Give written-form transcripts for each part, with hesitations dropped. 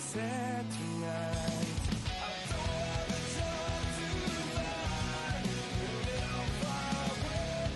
sunset tonight. I don't have a job to find, and how far away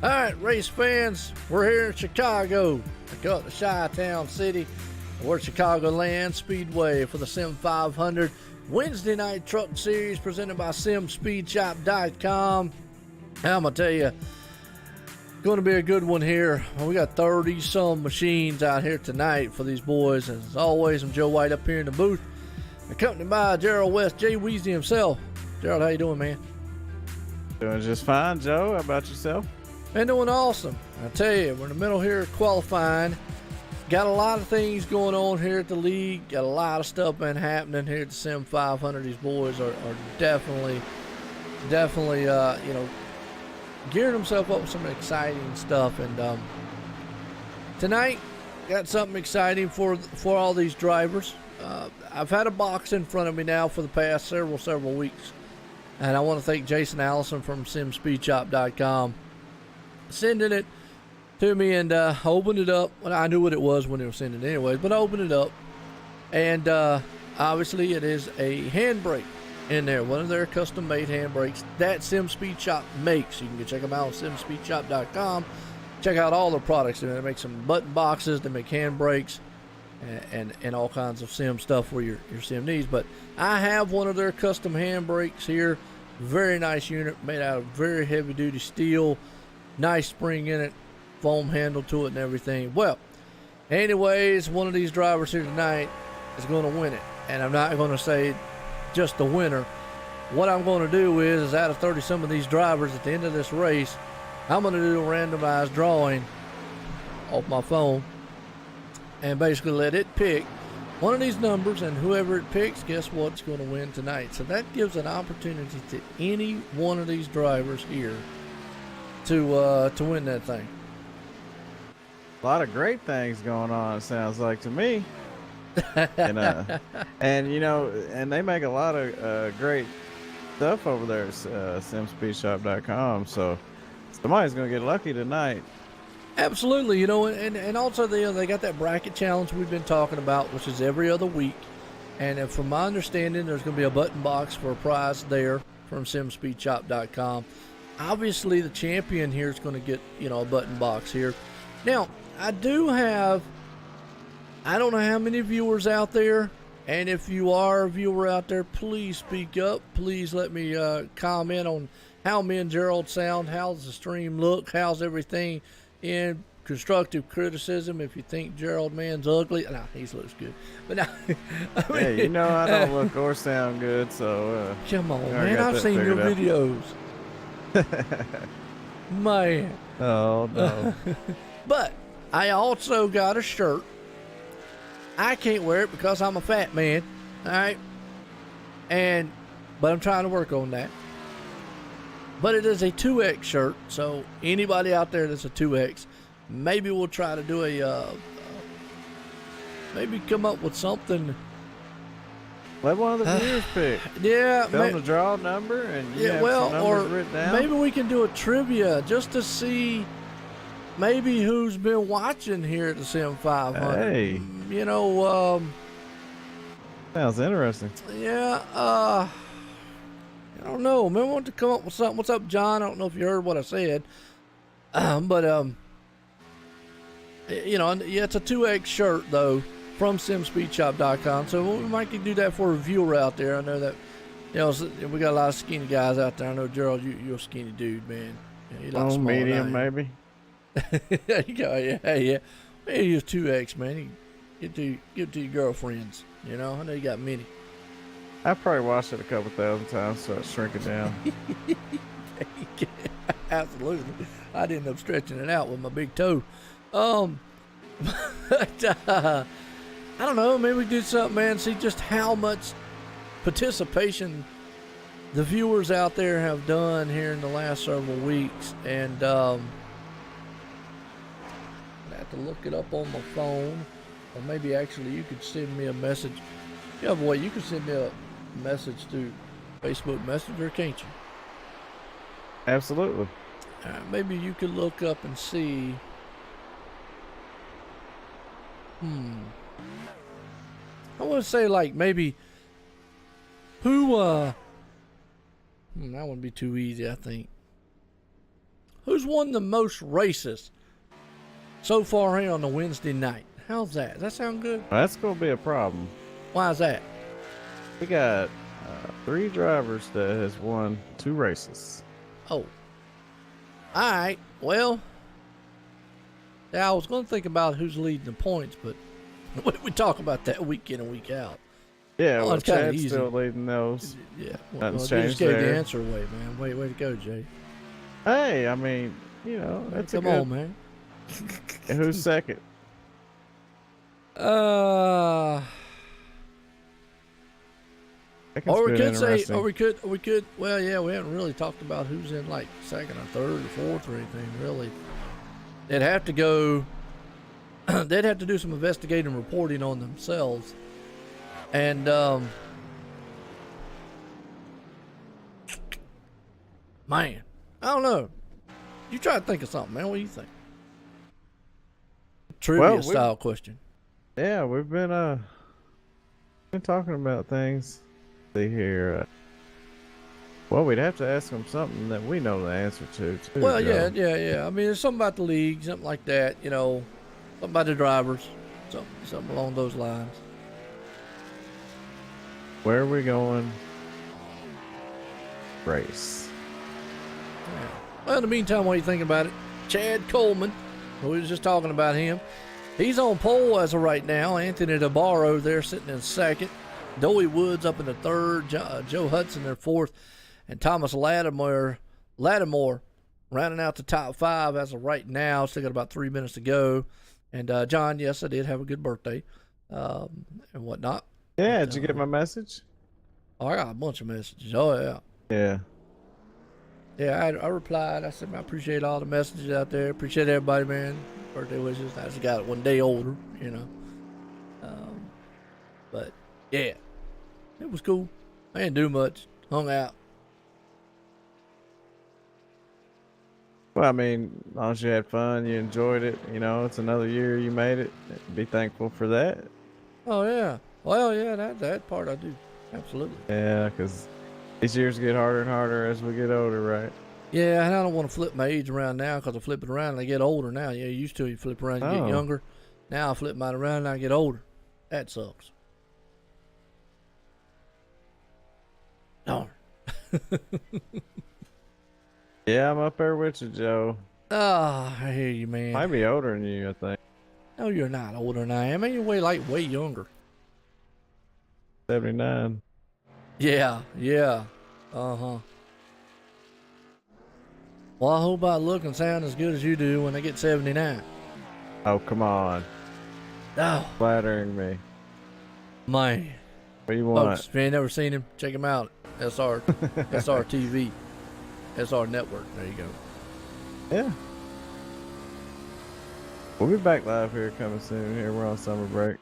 All right, race fans, we're here in Chicago. I call it the Chi-Town City. We're at Chicagoland Speedway for the Sim500 Wednesday Night Truck Series presented by Sim500 I'm going to tell you, it's going to be a good one here. We got 30-some machines out here tonight for these boys. And as always, I'm Joe White up here in the booth, accompanied by Gerald West, Jay Weezy himself. Gerald, how you doing, man? Doing just fine, Joe. How about yourself? Been doing awesome. I tell you, we're in the middle here of qualifying. Got a lot of things going on here at the league. Got a lot of stuff been happening here at the Sim500. These boys are definitely, gearing themselves up with some exciting stuff. And tonight, got something exciting for all these drivers. I've had a box in front of me now for the past several weeks. And I want to thank Jason Allison from SimSpeedShop.com sending it to me, and I opened it up. Well, I knew what it was when they were sending it anyways, but I opened it up, and obviously it is a handbrake in there, one of their custom made handbrakes that Sim Speed Shop makes. You can go check them out on SimSpeedShop.com. Check out all their products. They make some button boxes, they make handbrakes, and all kinds of sim stuff for your sim needs. But I have one of their custom handbrakes here. Very nice unit, made out of very heavy duty steel. Nice spring in it, foam handle to it and everything. Well, anyways, one of these drivers here tonight is going to win it. And I'm not going to say just the winner. What I'm going to do is out of 30 some of these drivers at the end of this race, I'm going to do a randomized drawing off my phone and basically let it pick one of these numbers, and whoever it picks, guess what's going to win tonight. So that gives an opportunity to any one of these drivers here to win that thing. A lot of great things going on, it sounds like to me. and they make a lot of great stuff over there at SimSpeedShop.com. So somebody's going to get lucky tonight. Absolutely, and also they got that bracket challenge we've been talking about, which is every other week. And from my understanding, there's going to be a button box for a prize there from SimSpeedShop.com. Obviously, the champion here is going to get, a button box here. Now, I don't know how many viewers out there, and if you are a viewer out there, please speak up. Please let me comment on how me and Gerald sound. How's the stream look? How's everything? In constructive criticism, if you think Gerald man's ugly, nah, he looks good. But now, I don't look or sound good, so come on, man. I've seen your videos. Man. Oh no. But I also got a shirt. I can't wear it because I'm a fat man. All right. But I'm trying to work on that. But it is a 2X shirt, so anybody out there that's a 2X, maybe we'll try to do maybe come up with something. Let one of the viewers pick. Yeah. Tell them the draw number, and some numbers written down. Maybe we can do a trivia just to see maybe who's been watching here at the Sim500. Hey. Sounds interesting. Yeah, I don't know. Maybe I want to come up with something. What's up, John? I don't know if you heard what I said. It's a 2X shirt, though, from SimSpeedShop.com. So we might do that for a viewer out there. I know that, we got a lot of skinny guys out there. I know, Gerald, you're a skinny dude, man. Yeah, medium, maybe. There you go. Yeah. Maybe use 2X, man. Give it to your girlfriends. I know you got many. I probably watched it a couple thousand times, so it's shrinking down. Absolutely. I didn't end up stretching it out with my big toe. I don't know. Maybe we do something, man. See just how much participation the viewers out there have done here in the last several weeks. And I have to look it up on my phone. Or maybe actually you could send me a message. You have a way you can send me a message through Facebook Messenger, can't you? Absolutely. Maybe you could look up and see. I want to say maybe who that wouldn't be too easy, I think. Who's won the most races so far here on the Wednesday night? How's that? Does that sound good? That's gonna be a problem. Why is that? We got 3 drivers that has won 2 races. Oh. All right. Well, yeah, I was going to think about who's leading the points, but we talk about that week in and week out. Yeah, well, it's kinda Chad's easy. still leading those. Yeah. Nothing's You just changed gave the there. answer away, man. Way to go, Jay. Hey, I mean, you know, that's Come a good. on, man. And who's second? Second's Or we been could say, interesting. or we could. Well, yeah, we haven't really talked about who's in like second or third or fourth or anything. Really, they'd have to go. They'd have to do some investigative reporting on themselves, and man, I don't know. You try to think of something, man. What do you think? Trivia style question. Yeah, we've been talking about things. See here. Well, we'd have to ask them something that we know the answer to, too. Well, Joe. yeah. I mean, there's something about the league, something like that. You know, something about the drivers, something along those lines. Where are we going? Race. Yeah. Well, in the meantime, while you think about it, Chad Coleman, we was just talking about him. He's on pole as of right now. Anthony DeBarro there sitting in second. Doey Woods up in the third. Joe Hudson there fourth. And Thomas Lattimore rounding out the top 5 as of right now. Still got about 3 minutes to go. And John, yes, I did have a good birthday and whatnot. Yeah, But, did you get my message? Oh, I got a bunch of messages. Oh, yeah. Yeah. Yeah, I replied. I said, I appreciate all the messages out there. Appreciate everybody, man. Birthday wishes. I just got it 1 day older, you know. But, yeah, it was cool. I didn't do much. Hung out. Well, I mean, as long as you had fun, you enjoyed it, you know, it's another year you made it. Be thankful for that. Oh, yeah. Well, yeah, that part I do. Absolutely. Yeah, because these years get harder and harder as we get older, right? Yeah, and I don't want to flip my age around now because I flip it around and I get older now. Yeah, you used to, you flip around, you get younger. Now I flip mine around and I get older. That sucks. Darn. Yeah, I'm up there with you, Joe. Ah, I hear you, man. Might be older than you, I think. No, you're not older than I am. You're way younger. 79. Yeah. Uh-huh. Well, I hope I look and sound as good as you do when I get 79. Oh, come on. Oh, Flattering me. man. What do you want? Folks, if you ain't never seen him, check him out. SR TV. SR Network. There you go. Yeah. We'll be back live here coming soon. Here, we're on summer break.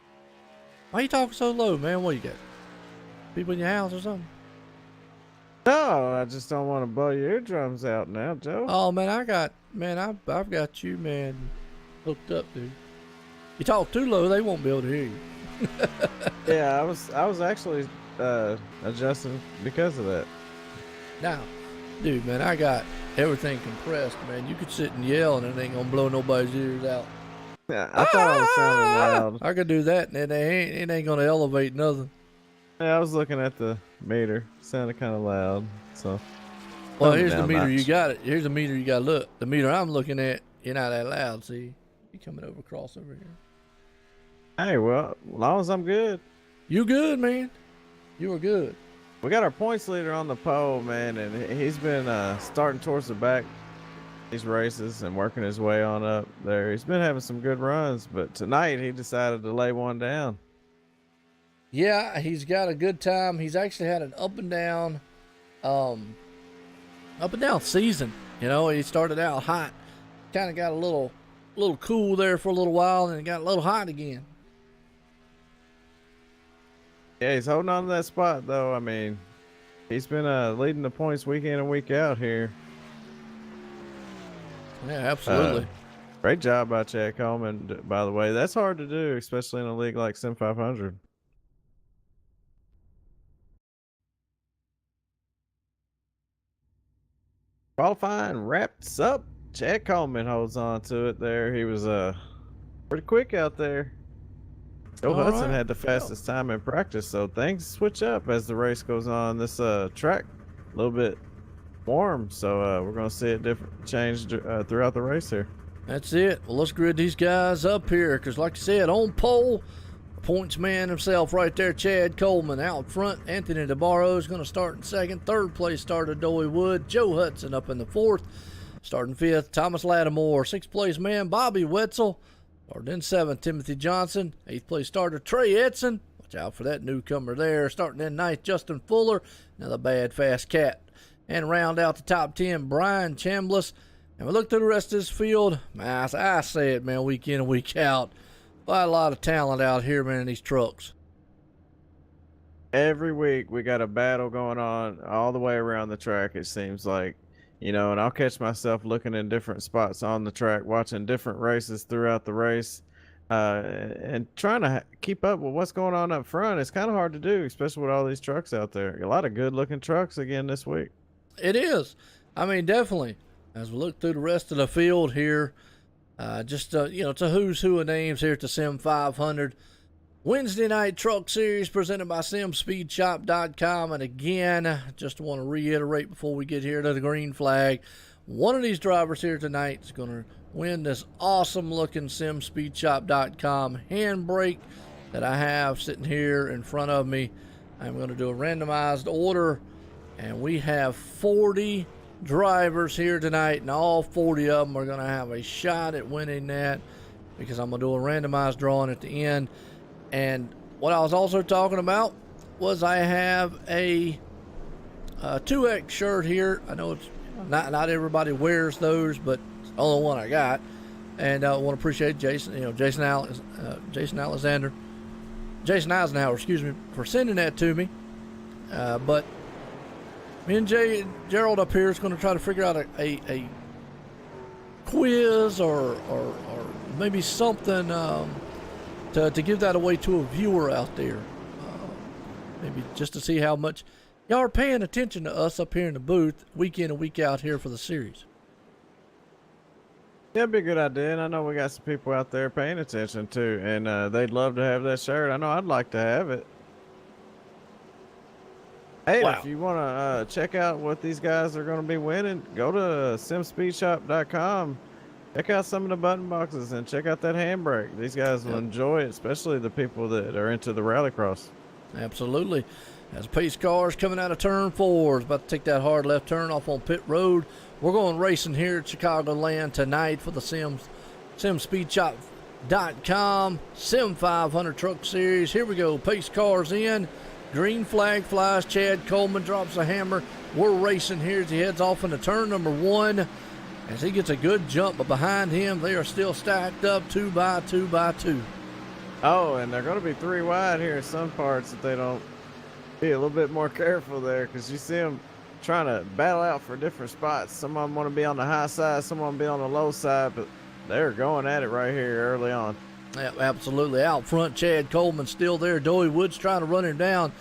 Why you talking so low, man? What you got? People in your house or something? No, I just don't want to blow your eardrums out now, Joe. Oh, man, I've got you, man, hooked up, dude. You talk too low, they won't be able to hear you. Yeah, I was actually adjusting because of that. Now, dude, man, I got everything compressed, man. You could sit and yell and it ain't gonna blow nobody's ears out. Yeah, I thought I was sounding loud. I could do that and it ain't gonna elevate nothing. Yeah, I was looking at the meter. Sounded kind of loud, so. Well, Turn it here's the down meter notch. you got it. Here's the meter you got. Look, the meter I'm looking at, you're not that loud. See, you coming over across over here. Hey, well, as long as I'm good. You good, man? You are good. We got our points leader on the pole, man, and he's been starting towards the back these races and working his way on up there. He's been having some good runs, but tonight he decided to lay one down. Yeah, he's got a good time. He's actually had an up and down season. You know, he started out hot, kind of got a little cool there for a little while, and it got a little hot again. Yeah, he's holding on to that spot, though. I mean, he's been leading the points week in and week out here. Yeah, absolutely. Great job by Chad Coleman, by the way. That's hard to do, especially in a league like Sim500. Qualifying wraps up Chad Coleman holds on to it there. He was pretty quick out there. Joe All Hudson right. had the fastest time in practice, so things switch up as the race goes on. This track a little bit warm, so we're gonna see it change throughout the race here. That's it. Well, let's grid these guys up here because, like I said, on pole, points man himself right there, Chad Coleman. Out front, Anthony DeBarro is going to start in second. Third place started Doey Wood. Joe Hudson up in the fourth. Starting fifth, Thomas Lattimore. Sixth place man, Bobby Wetzel. Starting in seventh, Timothy Johnson. Eighth place starter, Trey Edson. Watch out for that newcomer there. Starting in ninth, Justin Fuller. Another bad fast cat. And round out the top 10, Brian Chambliss. And we look through the rest of this field. Man, I say it, man, week in and week out. Quite a lot of talent out here, man, in these trucks. Every week we got a battle going on all the way around the track, it seems like. And I'll catch myself looking in different spots on the track, watching different races throughout the race, and trying to keep up with what's going on up front. It's kind of hard to do, especially with all these trucks out there. A lot of good-looking trucks again this week. It is. I mean, definitely. As we look through the rest of the field here, it's a who's who of names here at the Sim500 Wednesday Night Truck Series presented by SimSpeedShop.com. And again, just want to reiterate before we get here to the green flag, one of these drivers here tonight is going to win this awesome looking SimSpeedShop.com handbrake that I have sitting here in front of me. I'm going to do a randomized order, and we have 40 drivers here tonight, and all 40 of them are going to have a shot at winning that because I'm going to do a randomized drawing at the end. And what I was also talking about was I have a 2X shirt here. I know it's not everybody wears those, but it's the only one I got. And I want to appreciate Jason Eisenhower, for sending that to me. But me and Gerald up here is going to try to figure out a quiz or maybe something to give that away to a viewer out there. Maybe just to see how much y'all are paying attention to us up here in the booth week in and week out here for the series. Yeah, it'd be a good idea, and I know we got some people out there paying attention too, and they'd love to have that shirt. I know I'd like to have it. Hey, Wow. If you want to check out what these guys are going to be winning, go to SimSpeedShop.com. Check out some of the button boxes and check out that handbrake. These guys will enjoy it, especially the people that are into the rallycross. Absolutely. As pace cars coming out of turn 4 is about to take that hard left turn off on pit road. We're going racing here at Chicagoland tonight for the SimSpeedShop.com Sim500 Truck Series. Here we go. Pace cars in. Green flag flies. Chad Coleman drops a hammer. We're racing here as he heads off into turn number 1. As he gets a good jump, but behind him, they are still stacked up 2 by 2 by 2. Oh, and they're going to be 3 wide here in some parts if they don't be a little bit more careful there, because you see them trying to battle out for different spots. Some of them want to be on the high side, some want to be on the low side, but they're going at it right here early on. Yeah, absolutely. Out front, Chad Coleman still there. Doey Woods trying to run him down.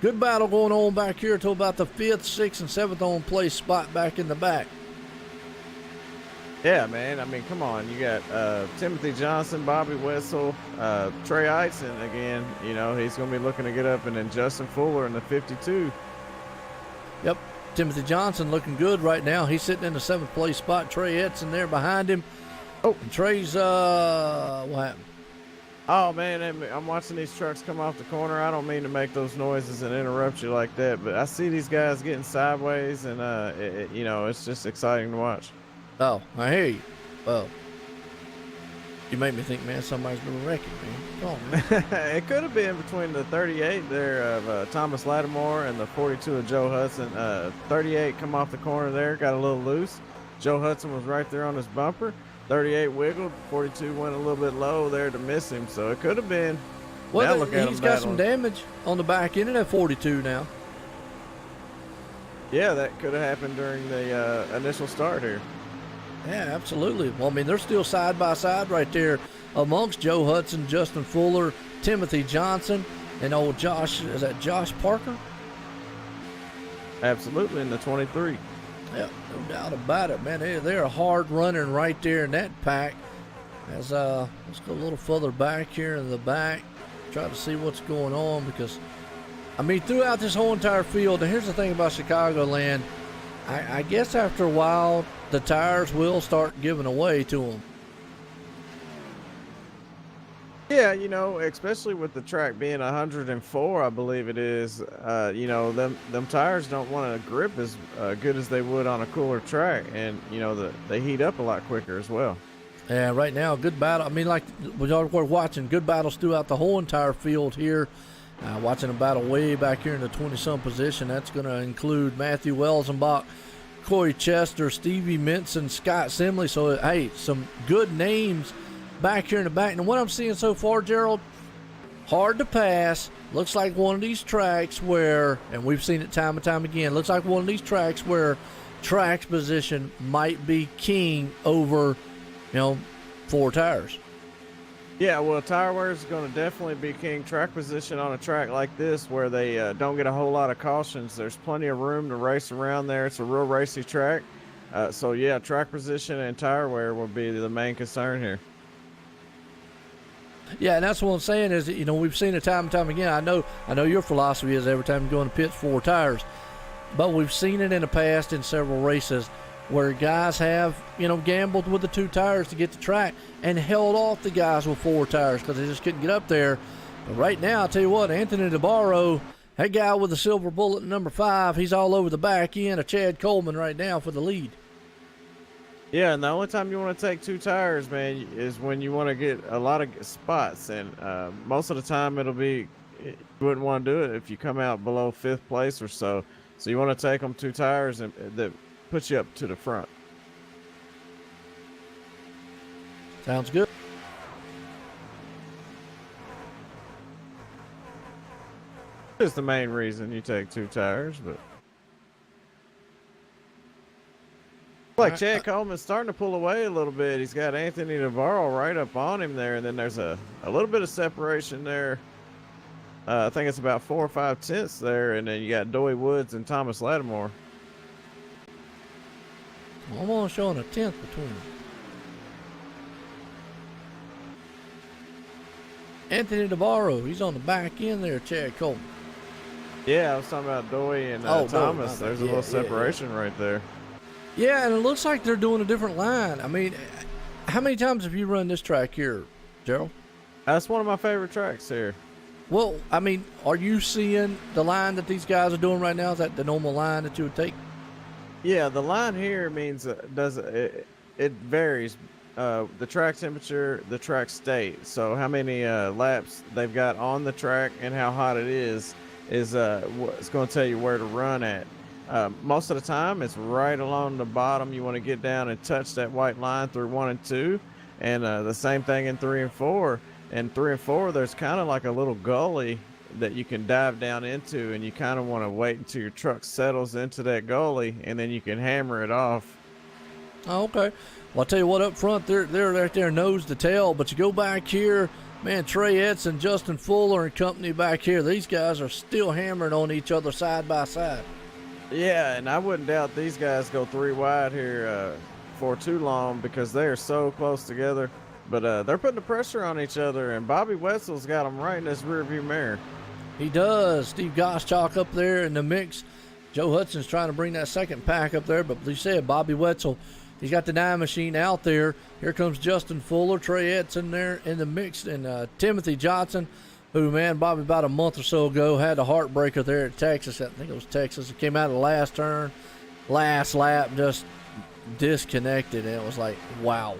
Good battle going on back here till about the 5th, 6th, and 7th on place spot back in the back. Yeah, man. I mean, come on. You got Timothy Johnson, Bobby Wetzel, Trey Eitzen again. He's going to be looking to get up, and then Justin Fuller in the 52. Yep. Timothy Johnson looking good right now. He's sitting in the 7th place spot. Trey Edson there behind him. Oh, and Trey's, what happened? Oh, man, I'm watching these trucks come off the corner. I don't mean to make those noises and interrupt you like that, but I see these guys getting sideways, and, it's just exciting to watch. Oh, I hear you. Well, you make me think, man, somebody's been wrecking, man. Come on, man. It could have been between the 38 there of Thomas Lattimore and the 42 of Joe Hudson. 38 come off the corner there, got a little loose. Joe Hudson was right there on his bumper. 38 wiggled. 42 went a little bit low there to miss him, so it could have been. Well, he's got some damage on the back end of that 42 now. Yeah, that could have happened during the initial start here. Yeah, absolutely. Well, I mean, they're still side by side right there amongst Joe Hudson, Justin Fuller, Timothy Johnson, and old Josh. Is that Josh Parker? Absolutely, in the 23. Yeah, no doubt about it, man. They're hard running right there in that pack. As let's go a little further back here in the back, try to see what's going on, because I mean, throughout this whole entire field, and here's the thing about Chicagoland, I guess after a while the tires will start giving away to them. Yeah, you know, especially with the track being 104, I believe it is. You know, them tires don't want to grip as good as they would on a cooler track, and you know they heat up a lot quicker as well. Yeah, right now, good battle. I mean, like we're watching good battles throughout the whole entire field here. Watching a battle way back here in the 20-some position. That's going to include Matthew Welsenbach, Corey Chester, Stevie Minson, Scott Simley. So, hey, some good names back here in the back. And what I'm seeing so far, Gerald, hard to pass. Looks like one of these tracks where, and we've seen it time and time again, looks like one of these tracks where track position might be king over, you know, 4 tires. Yeah, well, tire wear is going to definitely be king. Track position on a track like this where they don't get a whole lot of cautions. There's plenty of room to race around there. It's a real racy track. So, yeah, track position and tire wear will be the main concern here. Yeah, and that's what I'm saying is that, you know, we've seen it time and time again. I know your philosophy is every time you go in the pits, 4 tires. But we've seen it in the past in several races where guys have, you know, gambled with the 2 tires to get the track and held off the guys with 4 tires because they just couldn't get up there. But right now, I'll tell you what, Anthony DeBarro, that guy with the silver bullet number 5, he's all over the back end of Chad Coleman right now for the lead. Yeah, and the only time you want to take 2 tires, man, is when you want to get a lot of spots. And most of the time you wouldn't want to do it if you come out below 5th place or so. So you want to take them 2 tires and that puts you up to the front. Sounds good. It's the main reason you take 2 tires, but like Chad Coleman's starting to pull away a little bit. He's got Anthony Navarro right up on him there, and then there's a little bit of separation there. I think it's about 4 or 5 tenths there, and then you got Doy Woods and Thomas Lattimore. I'm only showing a 10th between them. Anthony DeBarro, he's on the back end there, Chad Coleman. Yeah, I was talking about Doy and Thomas. There's a little separation right there. Yeah, and it looks like they're doing a different line. I mean, how many times have you run this track here, Gerald? That's one of my favorite tracks here. Well, I mean, are you seeing the line that these guys are doing right now? Is that the normal line that you would take? Yeah, the line here means it varies. The track temperature, the track state. So how many laps they've got on the track and how hot it is what's going to tell you where to run at. Most of the time, it's right along the bottom. You want to get down and touch that white line through 1 and 2, and the same thing in 3 and 4. And 3 and 4, there's kind of like a little gully that you can dive down into, and you kind of want to wait until your truck settles into that gully, and then you can hammer it off. Oh, okay. Well, I'll tell you what, up front, they're right there nose to tail, but you go back here, man, Trey Edson, Justin Fuller, and company back here, these guys are still hammering on each other side by side. Yeah, and I wouldn't doubt these guys go 3 wide here for too long because they are so close together. But they're putting the pressure on each other, and Bobby Wetzel's got them right in his rearview mirror. He does. Steve Goschalk up there in the mix. Joe Hudson's trying to bring that second pack up there, but like you said, Bobby Wetzel, he's got the 9 machine out there. Here comes Justin Fuller, Trey Edson there in the mix, and Timothy Johnson, who, man, Bobby, about a month or so ago had a heartbreaker there at Texas. I think it was Texas. It came out of the last turn, last lap, just disconnected, and it was like, wow.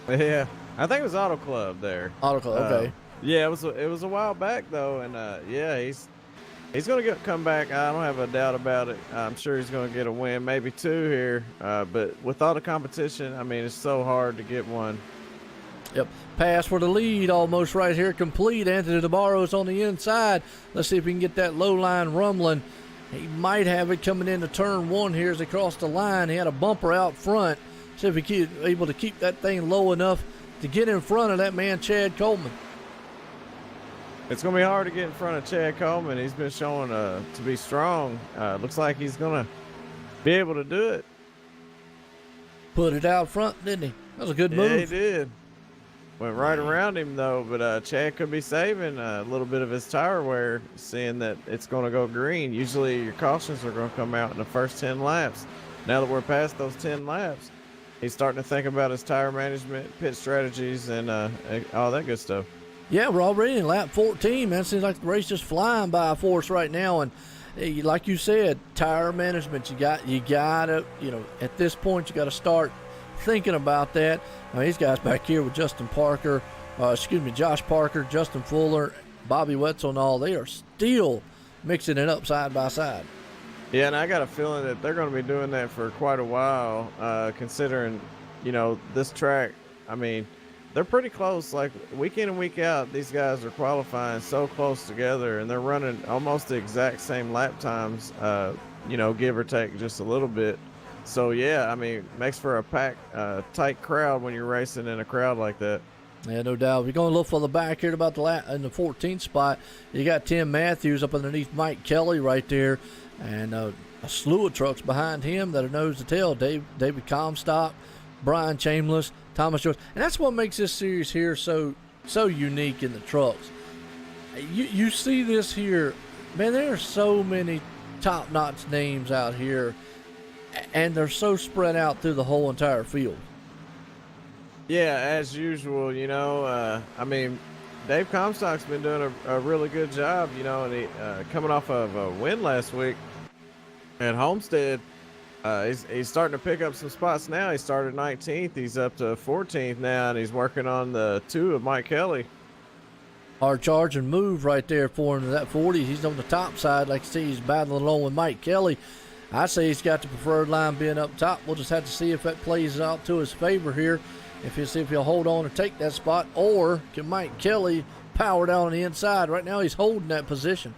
Yeah, I think it was Auto Club there. Auto Club, okay. Yeah, it was a while back though, and yeah, he's gonna come back. I don't have a doubt about it. I'm sure he's gonna get a win, maybe 2 here. But with all the competition, I mean, it's so hard to get one. Yep, pass for the lead, almost right here, complete. Anthony DeBarro's on the inside. Let's see if we can get that low line rumbling. He might have it coming into turn 1 here as he crossed the line. He had a bumper out front. See if he's able to keep that thing low enough to get in front of that man, Chad Coleman. It's going to be hard to get in front of Chad Coleman. He's been showing to be strong. Looks like he's going to be able to do it. Put it out front, didn't he? That was a good Yeah, move. he did. Went right around him though, but Chad could be saving a little bit of his tire wear, seeing that it's going to go green. Usually your cautions are going to come out in the first 10 laps. Now that we're past those 10 laps, he's starting to think about his tire management, pit strategies, and all that good stuff. Yeah, we're already in lap 14, man. Seems like the race just flying by for us right now. And like you said, tire management, you gotta, at this point, you got to start thinking about that. Now, these guys back here with Josh Parker, Justin Fuller, Bobby Wetzel and all, they are still mixing it up side by side. Yeah, and I got a feeling that they're going to be doing that for quite a while, considering, this track, I mean, they're pretty close. Like, week in and week out, these guys are qualifying so close together, and they're running almost the exact same lap times, give or take just a little bit. So, yeah, I mean, makes for a packed, tight crowd when you're racing in a crowd like that. Yeah, no doubt. We're going to look for the back here about in the 14th spot. You got Tim Matthews up underneath Mike Kelly right there, and a slew of trucks behind him that are nose to tail. David Comstock, Brian Chambliss, Thomas Joyce. And that's what makes this series here so unique in the trucks. You see this here, man, there are so many top-notch names out here, and they're so spread out through the whole entire field. Yeah, as usual, I mean, Dave Comstock's been doing a really good job, and he coming off of a win last week at Homestead. He's starting to pick up some spots now. He started 19th. He's up to 14th now, and he's working on the 2 of Mike Kelly. Hard charge and move right there for him to that 40. He's on the top side. Like you see, he's battling along with Mike Kelly. I say he's got the preferred line being up top. We'll just have to see if that plays out to his favor here. See if he'll hold on and take that spot, or can Mike Kelly power down on the inside? Right now, he's holding that position.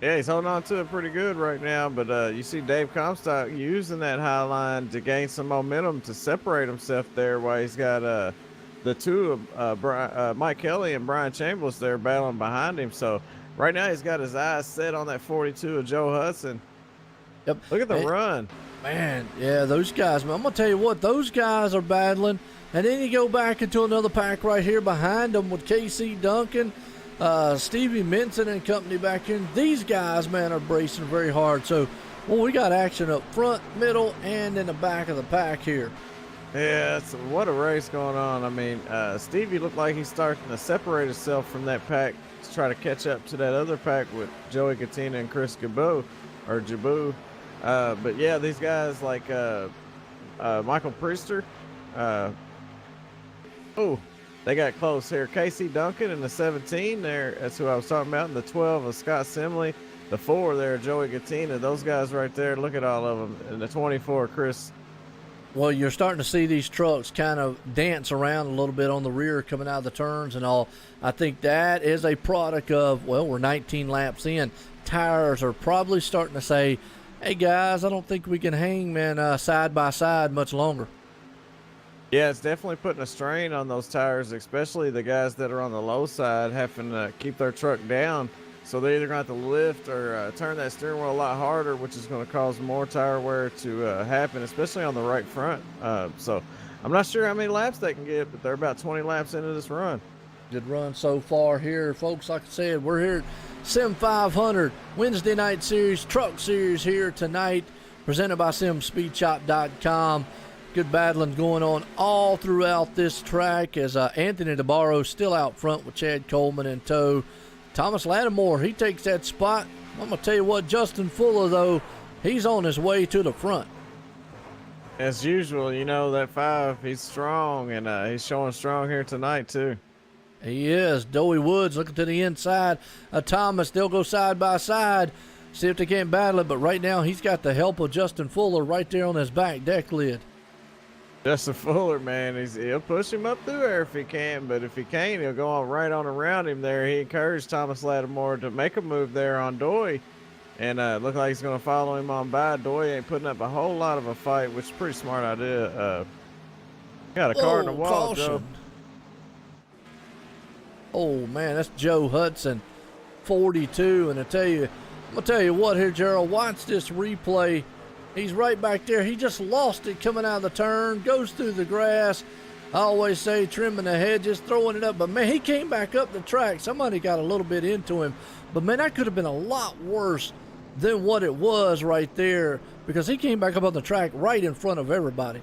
Yeah, he's holding on to it pretty good right now, but you see Dave Comstock using that high line to gain some momentum to separate himself there, while he's got the 2 of Mike Kelly and Brian Chambliss there battling behind him. So right now he's got his eyes set on that 42 of Joe Hudson. Yep. Look at the run. Man, yeah, those guys, man, I'm going to tell you what, those guys are battling. And then you go back into another pack right here behind them with KC Duncan, Stevie Minson and company back here. These guys, man, are bracing very hard. So, we got action up front, middle, and in the back of the pack here. Yeah, what a race going on. I mean, Stevie looked like he's starting to separate himself from that pack to try to catch up to that other pack with Joey Katina and Chris Jabu. But yeah, these guys like Michael Priester, they got close here. Casey Duncan in the 17 there, that's who I was talking about. In the 12 of Scott Simley, the 4 there, Joey Katina. Those guys right there, look at all of them. And the 24, Chris. Well, you're starting to see these trucks kind of dance around a little bit on the rear coming out of the turns and all. I think that is a product of, we're 19 laps in. Tires are probably starting to say, hey, guys, I don't think we can hang, man, side by side much longer. Yeah, it's definitely putting a strain on those tires, especially the guys that are on the low side having to keep their truck down. So they're either going to have to lift or turn that steering wheel a lot harder, which is going to cause more tire wear to happen, especially on the right front. So I'm not sure how many laps they can get, but they're about 20 laps into this run. Good run so far here, folks. Like I said, we're here at Sim500 Wednesday night series, truck series here tonight, presented by SimSpeedShop.com. Good battling going on all throughout this track as Anthony DeBarro still out front with Chad Coleman in tow. Thomas Lattimore, he takes that spot. I'm going to tell you what, Justin Fuller, though, he's on his way to the front. As usual, that 5, he's strong, and he's showing strong here tonight, too. He is. Doey Woods looking to the inside. Thomas, they'll go side by side, see if they can't battle it, but right now he's got the help of Justin Fuller right there on his back deck lid. Justin Fuller, man, he'll push him up through there if he can, but if he can't, he'll go on right on around him there. He encouraged Thomas Lattimore to make a move there on Doy, and look like he's going to follow him on by. Doy ain't putting up a whole lot of a fight, which is a pretty smart idea. Got a car in the wall, caution. Joe. Oh, man, that's Joe Hudson, 42, and I'm going to tell you what here, Gerald, watch this replay He's right back there. He just lost it coming out of the turn, goes through the grass. I always say trimming the hedges, throwing it up. But, man, he came back up the track. Somebody got a little bit into him. But, man, that could have been a lot worse than what it was right there because he came back up on the track right in front of everybody.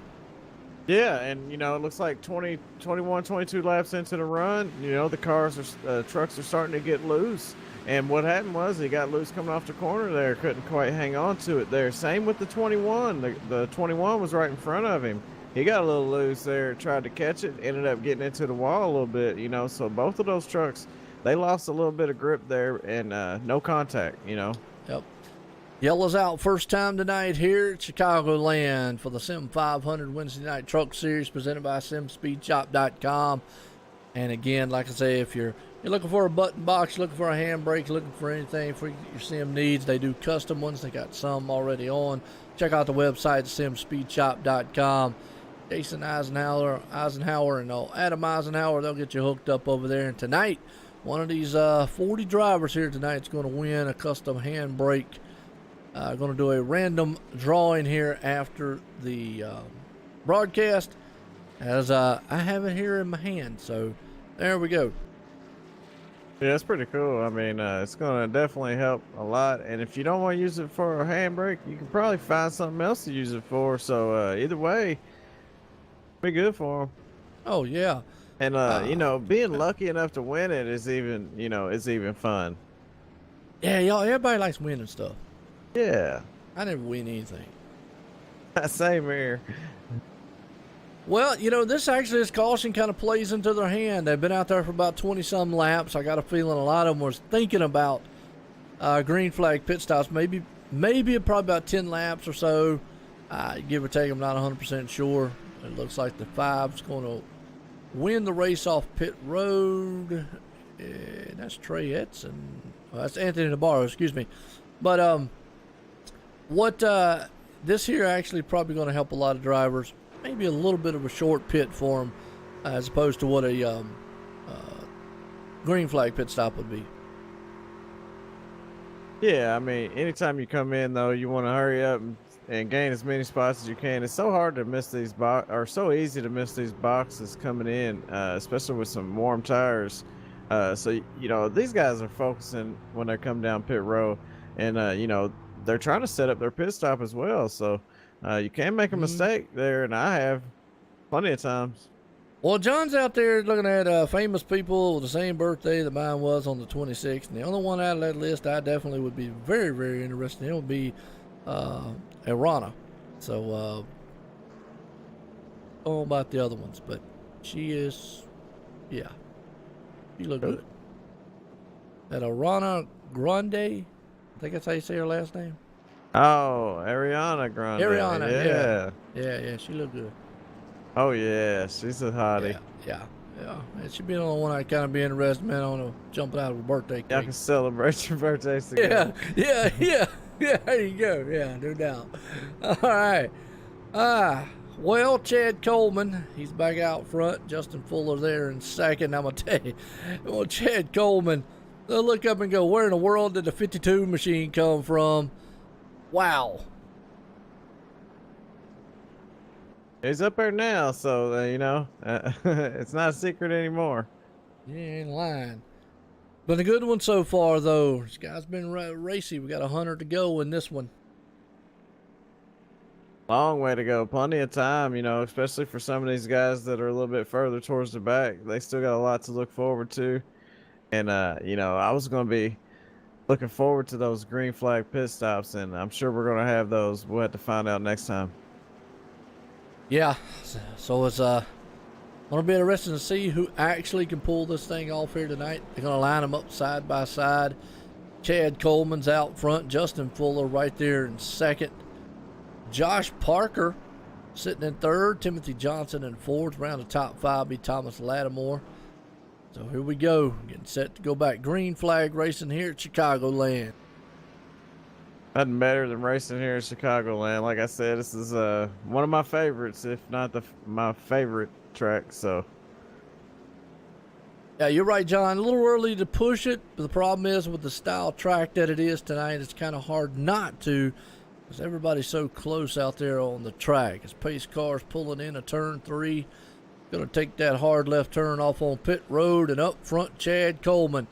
Yeah, and, you know, it looks like 20, 21, 22 laps into the run, you know, the trucks are starting to get loose. And what happened was he got loose coming off the corner there, couldn't quite hang on to it there. Same with the 21. The 21 was right in front of him. He got a little loose there, tried to catch it, ended up getting into the wall a little bit, you know. So both of those trucks, they lost a little bit of grip there and no contact, you know. Yep. Yellow's out first time tonight here at Chicagoland for the Sim500 Wednesday Night Truck Series presented by Sim500 And again, like I say, if you're looking for a button box, looking for a handbrake, looking for anything for your Sim needs, they do custom ones. They got some already on. Check out the website, Sim500 Jason Eisenhower and Adam Eisenhower, they'll get you hooked up over there. And tonight, one of these 40 drivers here tonight is going to win a custom handbrake. Going to do a random drawing here after the broadcast, as I have it here in my hand. So there we go. Yeah, it's pretty cool. I mean, it's going to definitely help a lot. And if you don't want to use it for a handbrake, you can probably find something else to use it for. So either way, be good for them. Oh yeah. And you know, being lucky enough to win it is even, you know, it's even fun. Yeah, y'all. Everybody likes winning stuff. Yeah. I never win anything. Same here. Well, you know, this caution kind of plays into their hand. They've been out there for about 20-some laps. I got a feeling a lot of them was thinking about green flag pit stops. Maybe probably about 10 laps or so, give or take. I'm not 100% sure. It looks like the 5's going to win the race off pit road. That's Trey Edson. Well, that's Anthony Navarro, excuse me. But this here actually probably going to help a lot of drivers. Maybe a little bit of a short pit for them, as opposed to what a green flag pit stop would be. Yeah, I mean, anytime you come in though, you want to hurry up and gain as many spots as you can. It's so hard to miss these so easy to miss these boxes coming in, especially with some warm tires. So you know, these guys are focusing when they come down pit road, and you know, they're trying to set up their pit stop as well. So you can make a mistake there, and I have plenty of times. Well, John's out there looking at famous people with the same birthday that mine was on the 26th, and the only one out of that list I definitely would be very, very interested in would be Arana. So, I don't know about the other ones, but she is, yeah, she looked good. That Arana Grande, I think that's how you say her last name. Oh, Ariana Grande. Ariana, yeah, she looked good. Oh yeah, she's a hottie. Yeah. It should be the only one I kind of be interested, man. I want to jump out of a birthday cake. Y'all can celebrate your birthdays together. Yeah. There you go. Yeah, no doubt. All right. Well, Chad Coleman, he's back out front. Justin Fuller there in second. I'm gonna tell you, well, Chad Coleman, they'll look up and go, where in the world did the 52 machine come from? Wow. He's up there now, so you know, it's not a secret anymore. You ain't lying. Been a good one so far, though. This guy's been racy. We got 100 to go in this one. Long way to go. Plenty of time, you know, especially for some of these guys that are a little bit further towards the back. They still got a lot to look forward to. And, you know, I was going to be looking forward to those green flag pit stops, and I'm sure we're going to have those. We'll have to find out next time. Yeah, so it's going to be interesting to see who actually can pull this thing off here tonight. They're going to line them up side by side. Chad Coleman's out front. Justin Fuller right there in second. Josh Parker sitting in third. Timothy Johnson in fourth. Round the top five be Thomas Lattimore. So here we go. Getting set to go back. Green flag racing here at Chicagoland. Nothing better than racing here in Chicagoland. Like I said, this is one of my favorites, if not my favorite track. So, yeah, you're right, John. A little early to push it, but the problem is with the style track that it is tonight, it's kind of hard not to. because everybody's so close out there on the track. As pace cars pulling in a turn 3, going to take that hard left turn off on pit road, and up front Chad Coleman.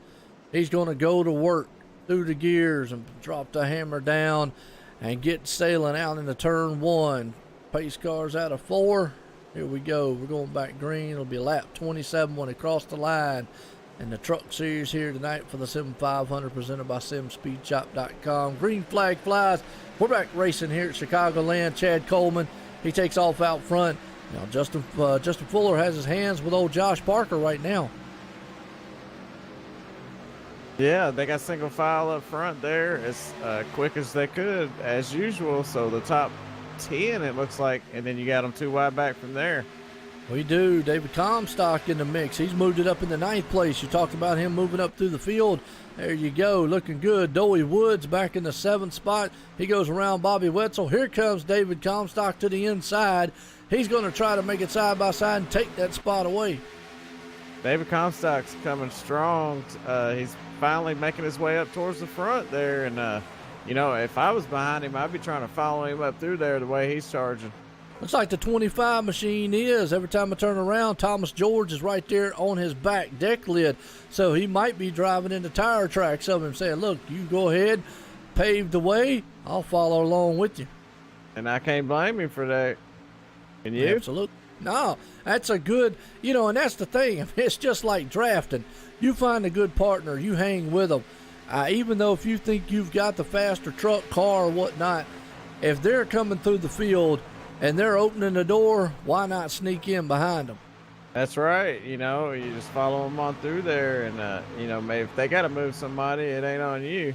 He's going to go to work through the gears and drop the hammer down and get sailing out into turn 1. Pace cars out of 4. Here we go. We're going back green. It'll be lap 27 when they cross the line. And the truck series here tonight for the Sim500 presented by SimSpeedShop.com. Green flag flies. We're back racing here at Chicagoland. Chad Coleman, he takes off out front. Now Justin Fuller has his hands with old Josh Parker right now. Yeah, they got single file up front there as quick as they could, as usual. So the top 10, it looks like, and then you got them 2 wide back from there. We do. David Comstock in the mix. He's moved it up in the 9th place. You talked about him moving up through the field. There you go. Looking good. Doey Woods back in the 7th spot. He goes around Bobby Wetzel. Here comes David Comstock to the inside. He's going to try to make it side by side and take that spot away. David Comstock's coming strong. He's finally making his way up towards the front there. And, you know, if I was behind him, I'd be trying to follow him up through there the way he's charging. Looks like the 25 machine is. Every time I turn around, Thomas George is right there on his back deck lid. So he might be driving into tire tracks of him, saying, look, you go ahead, pave the way. I'll follow along with you. And I can't blame him for that. Can you? Absolutely. No, that's a good, you know, and that's the thing. I mean, it's just like drafting. You find a good partner, you hang with them. Even though if you think you've got the faster truck, car, or whatnot, if they're coming through the field and they're opening the door, why not sneak in behind them? That's right. You know, you just follow them on through there, and you know, maybe if they got to move somebody, it ain't on you.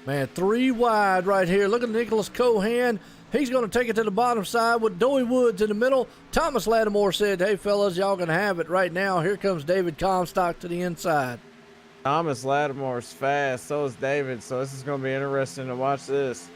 Man, 3 wide right here. Look at Nicholas Cohan. He's going to take it to the bottom side with Doey Woods in the middle. Thomas Lattimore said, hey, fellas, y'all going to have it right now. Here comes David Comstock to the inside. Thomas Lattimore's fast. So is David. So this is going to be interesting to watch this.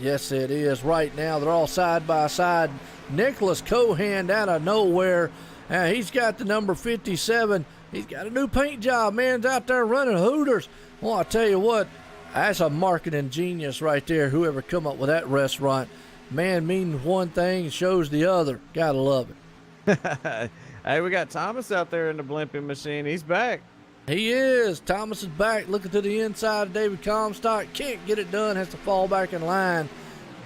Yes, it is. Right now, they're all side by side. Nicholas Cohan out of nowhere. He's got the number 57. He's got a new paint job. Man's out there running Hooters. Well, I tell you what, that's a marketing genius right there, whoever come up with that restaurant. Man means one thing and shows the other. Gotta love it. Hey, we got Thomas out there in the blimping machine. He's back. He is. Thomas is back, looking to the inside of David Comstock. Can't get it done, has to fall back in line.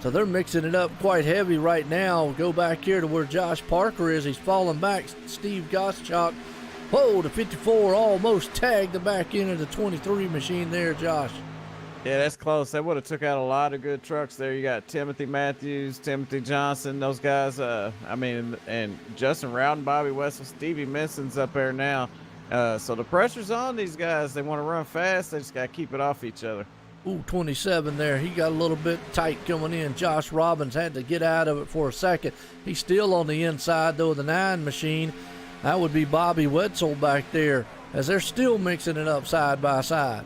So they're mixing it up quite heavy right now. We'll go back here to where Josh Parker is. He's falling back. Steve Gottschalk. Whoa, the 54 almost tagged the back end of the 23 machine there, Josh. Yeah, that's close. They would have took out a lot of good trucks there. You got Timothy Matthews, Timothy Johnson, those guys. I mean, and Justin Rowden, Bobby Wetzel, Stevie Minson's up there now. So the pressure's on these guys. They want to run fast. They just got to keep it off each other. Ooh, 27 there. He got a little bit tight coming in. Josh Robbins had to get out of it for a second. He's still on the inside, though, of the 9 machine. That would be Bobby Wetzel back there, as they're still mixing it up side by side.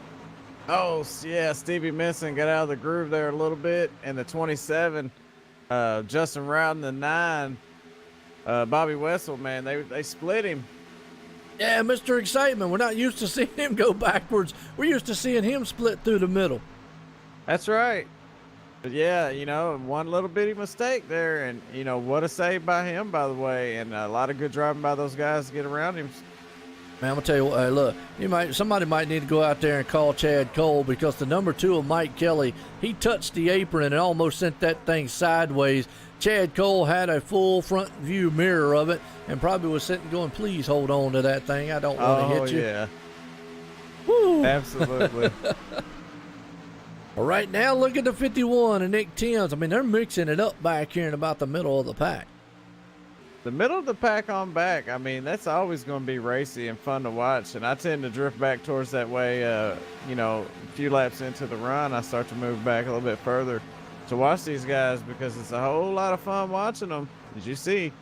Oh, yeah, Stevie Minson got out of the groove there a little bit. And the 27, Justin Rowden, the 9, Bobby Wetzel, man, they split him. Yeah, Mr. Excitement. We're not used to seeing him go backwards. We're used to seeing him split through the middle. That's right. But yeah, you know, one little bitty mistake there. And, you know, what a save by him, by the way. And a lot of good driving by those guys to get around him. Man, I'm gonna tell you what. Hey, look, somebody might need to go out there and call Chad Cole, because the number 2 of Mike Kelly, he touched the apron and almost sent that thing sideways. Chad Cole had a full front view mirror of it and probably was sitting going, please hold on to that thing. I don't want to hit you. Yeah. Woo. Absolutely. Well, right now, look at the 51 and Nick Timms. I mean, they're mixing it up back here in about the middle of the pack. The middle of the pack on back, I mean, that's always going to be racy and fun to watch. And I tend to drift back towards that way, you know, a few laps into the run, I start to move back a little bit further to watch these guys, because it's a whole lot of fun watching them, as you see.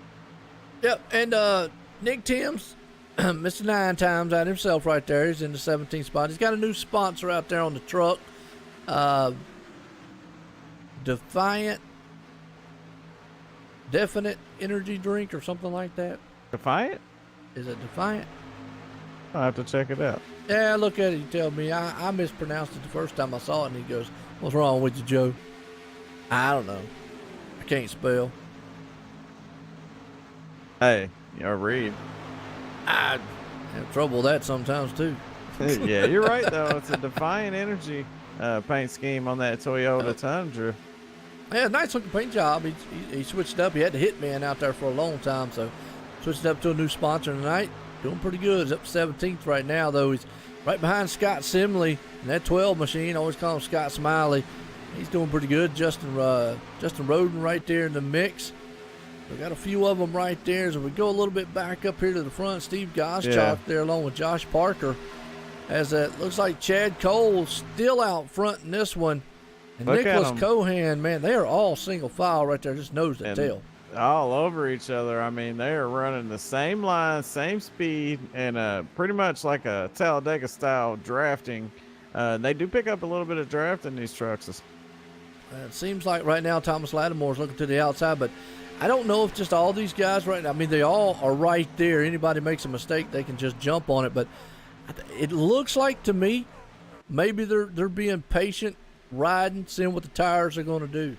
Yep, and Nick Timms, Mr. 9 times out himself right there. He's in the 17th spot. He's got a new sponsor out there on the truck. Definite energy drink or something like that. Defiant? Is it Defiant? I'll have to check it out. Yeah, look at it. You tell me. I mispronounced it the first time I saw it, and he goes, what's wrong with you, Joe? I don't know. I can't spell. Hey, read. I have trouble with that sometimes too. Yeah, you're right though. It's a Defiant Energy paint scheme on that Toyota Tundra. Yeah, nice looking paint job. He switched up. He had the Hitman out there for a long time, so switched up to a new sponsor tonight. Doing pretty good. He's up 17th right now, though. He's right behind Scott Simley and that 12 machine. I always call him Scott Smiley. He's doing pretty good. Justin Roden right there in the mix. We got a few of them right there. As we go a little bit back up here to the front, Steve Goschalk there along with Josh Parker. As it looks like Chad Cole still out front in this one. And Look Nicholas Cohan, man, they are all single file right there, just nose to tail. All over each other. I mean, they are running the same line, same speed, and pretty much like a Talladega style drafting. They do pick up a little bit of draft in these trucks. It seems like right now Thomas Lattimore's looking to the outside, but I don't know if just all these guys right now, I mean, they all are right there. Anybody makes a mistake, they can just jump on it. But it looks like to me, maybe they're being patient, riding, seeing what the tires are going to do.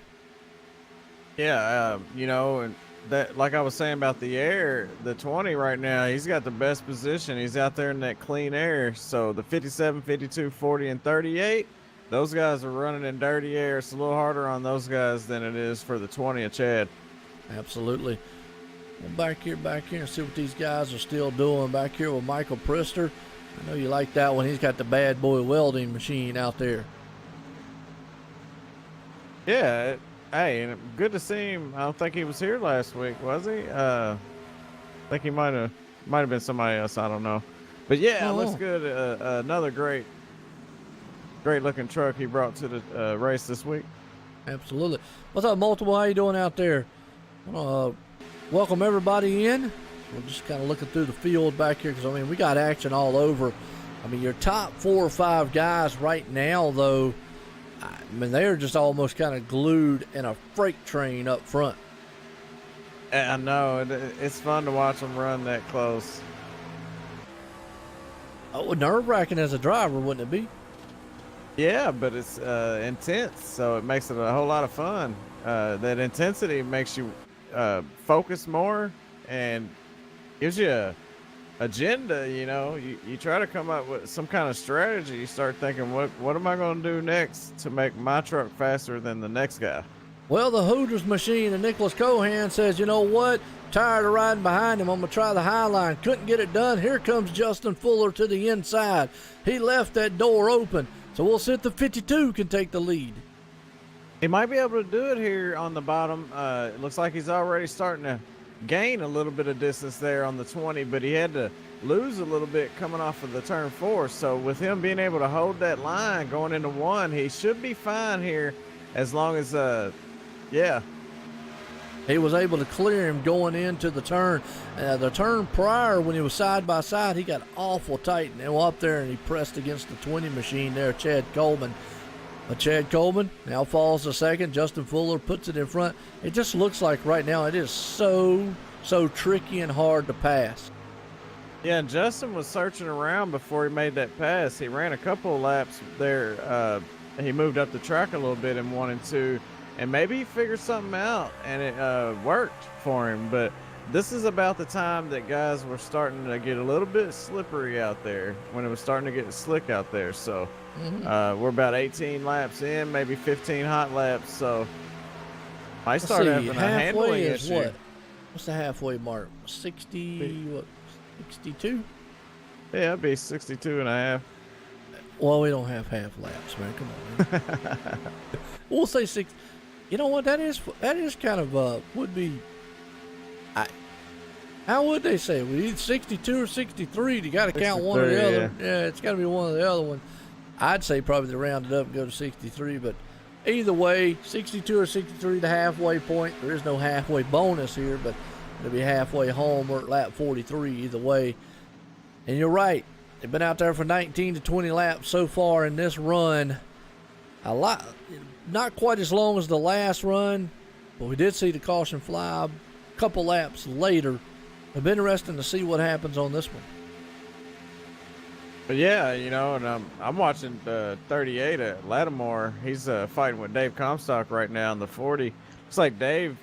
Yeah, and that, like I was saying about the air, the 20 right now, he's got the best position. He's out there in that clean air. So the 57, 52, 40, and 38, those guys are running in dirty air. It's a little harder on those guys than it is for the 20 of Chad. Absolutely. Well, back here and see what these guys are still doing. Back here with Michael Priester. I know you like that one. He's got the bad boy welding machine out there. Yeah, hey, good to see him. I don't think he was here last week, was he? I think he might have been somebody else. I don't know. But yeah, looks good. Another great looking truck he brought to the race this week. Absolutely. What's up, Multiple? How you doing out there? Welcome everybody in. We're just kind of looking through the field back here because, I mean, we got action all over. I mean, your top 4 or 5 guys right now, though, I mean, they're just almost kind of glued in a freight train up front. I know. It's fun to watch them run that close. Oh, nerve-wracking as a driver, wouldn't it be? Yeah, but it's intense, so it makes it a whole lot of fun. That intensity makes you focus more and gives you a agenda. You try to come up with some kind of strategy. You start thinking, what am I going to do next to make my truck faster than the next guy? Well, the Hooters machine and Nicholas Cohan says, you know what? Tired of riding behind him. I'm going to try the high line. Couldn't get it done. Here comes Justin Fuller to the inside. He left that door open. So we'll see if the 52 can take the lead. He might be able to do it here on the bottom. It looks like he's already starting to gain a little bit of distance there on the 20, but he had to lose a little bit coming off of the turn 4. So with him being able to hold that line going into 1, he should be fine here as long as, He was able to clear him going into the turn. The turn prior, when he was side by side, he got awful tight and up there, and he pressed against the 20 machine there, Chad Coleman. But Chad Coleman now falls to second. Justin Fuller puts it in front. It just looks like right now it is so tricky and hard to pass. Yeah, and Justin was searching around before he made that pass. He ran a couple of laps there. He moved up the track a little bit in 1 and 2. And maybe he figured something out, and it worked for him. But this is about the time that guys were starting to get a little bit slippery out there, when it was starting to get slick out there. So we're about 18 laps in, maybe 15 hot laps. So I start having a handling issue. What? What's the halfway mark? 62? Yeah, it'd be 62 and a half. Well, we don't have half laps, man. Come on, man. We'll say 6. You know what? That is kind of would be. How would they say? We either 62 or 63. You got to count one or the other. Yeah, it's got to be one or the other one. I'd say probably to round it up and go to 63, but either way, 62 or 63, the halfway point. There is no halfway bonus here, but it'll be halfway home or at lap 43 either way. And you're right. They've been out there for 19 to 20 laps so far in this run. A lot, not quite as long as the last run, but we did see the caution fly a couple laps later. It'll be interesting to see what happens on this one. But yeah, you know, and I'm watching 38 at Lattimore. He's fighting with Dave Comstock right now in the 40. Looks like Dave,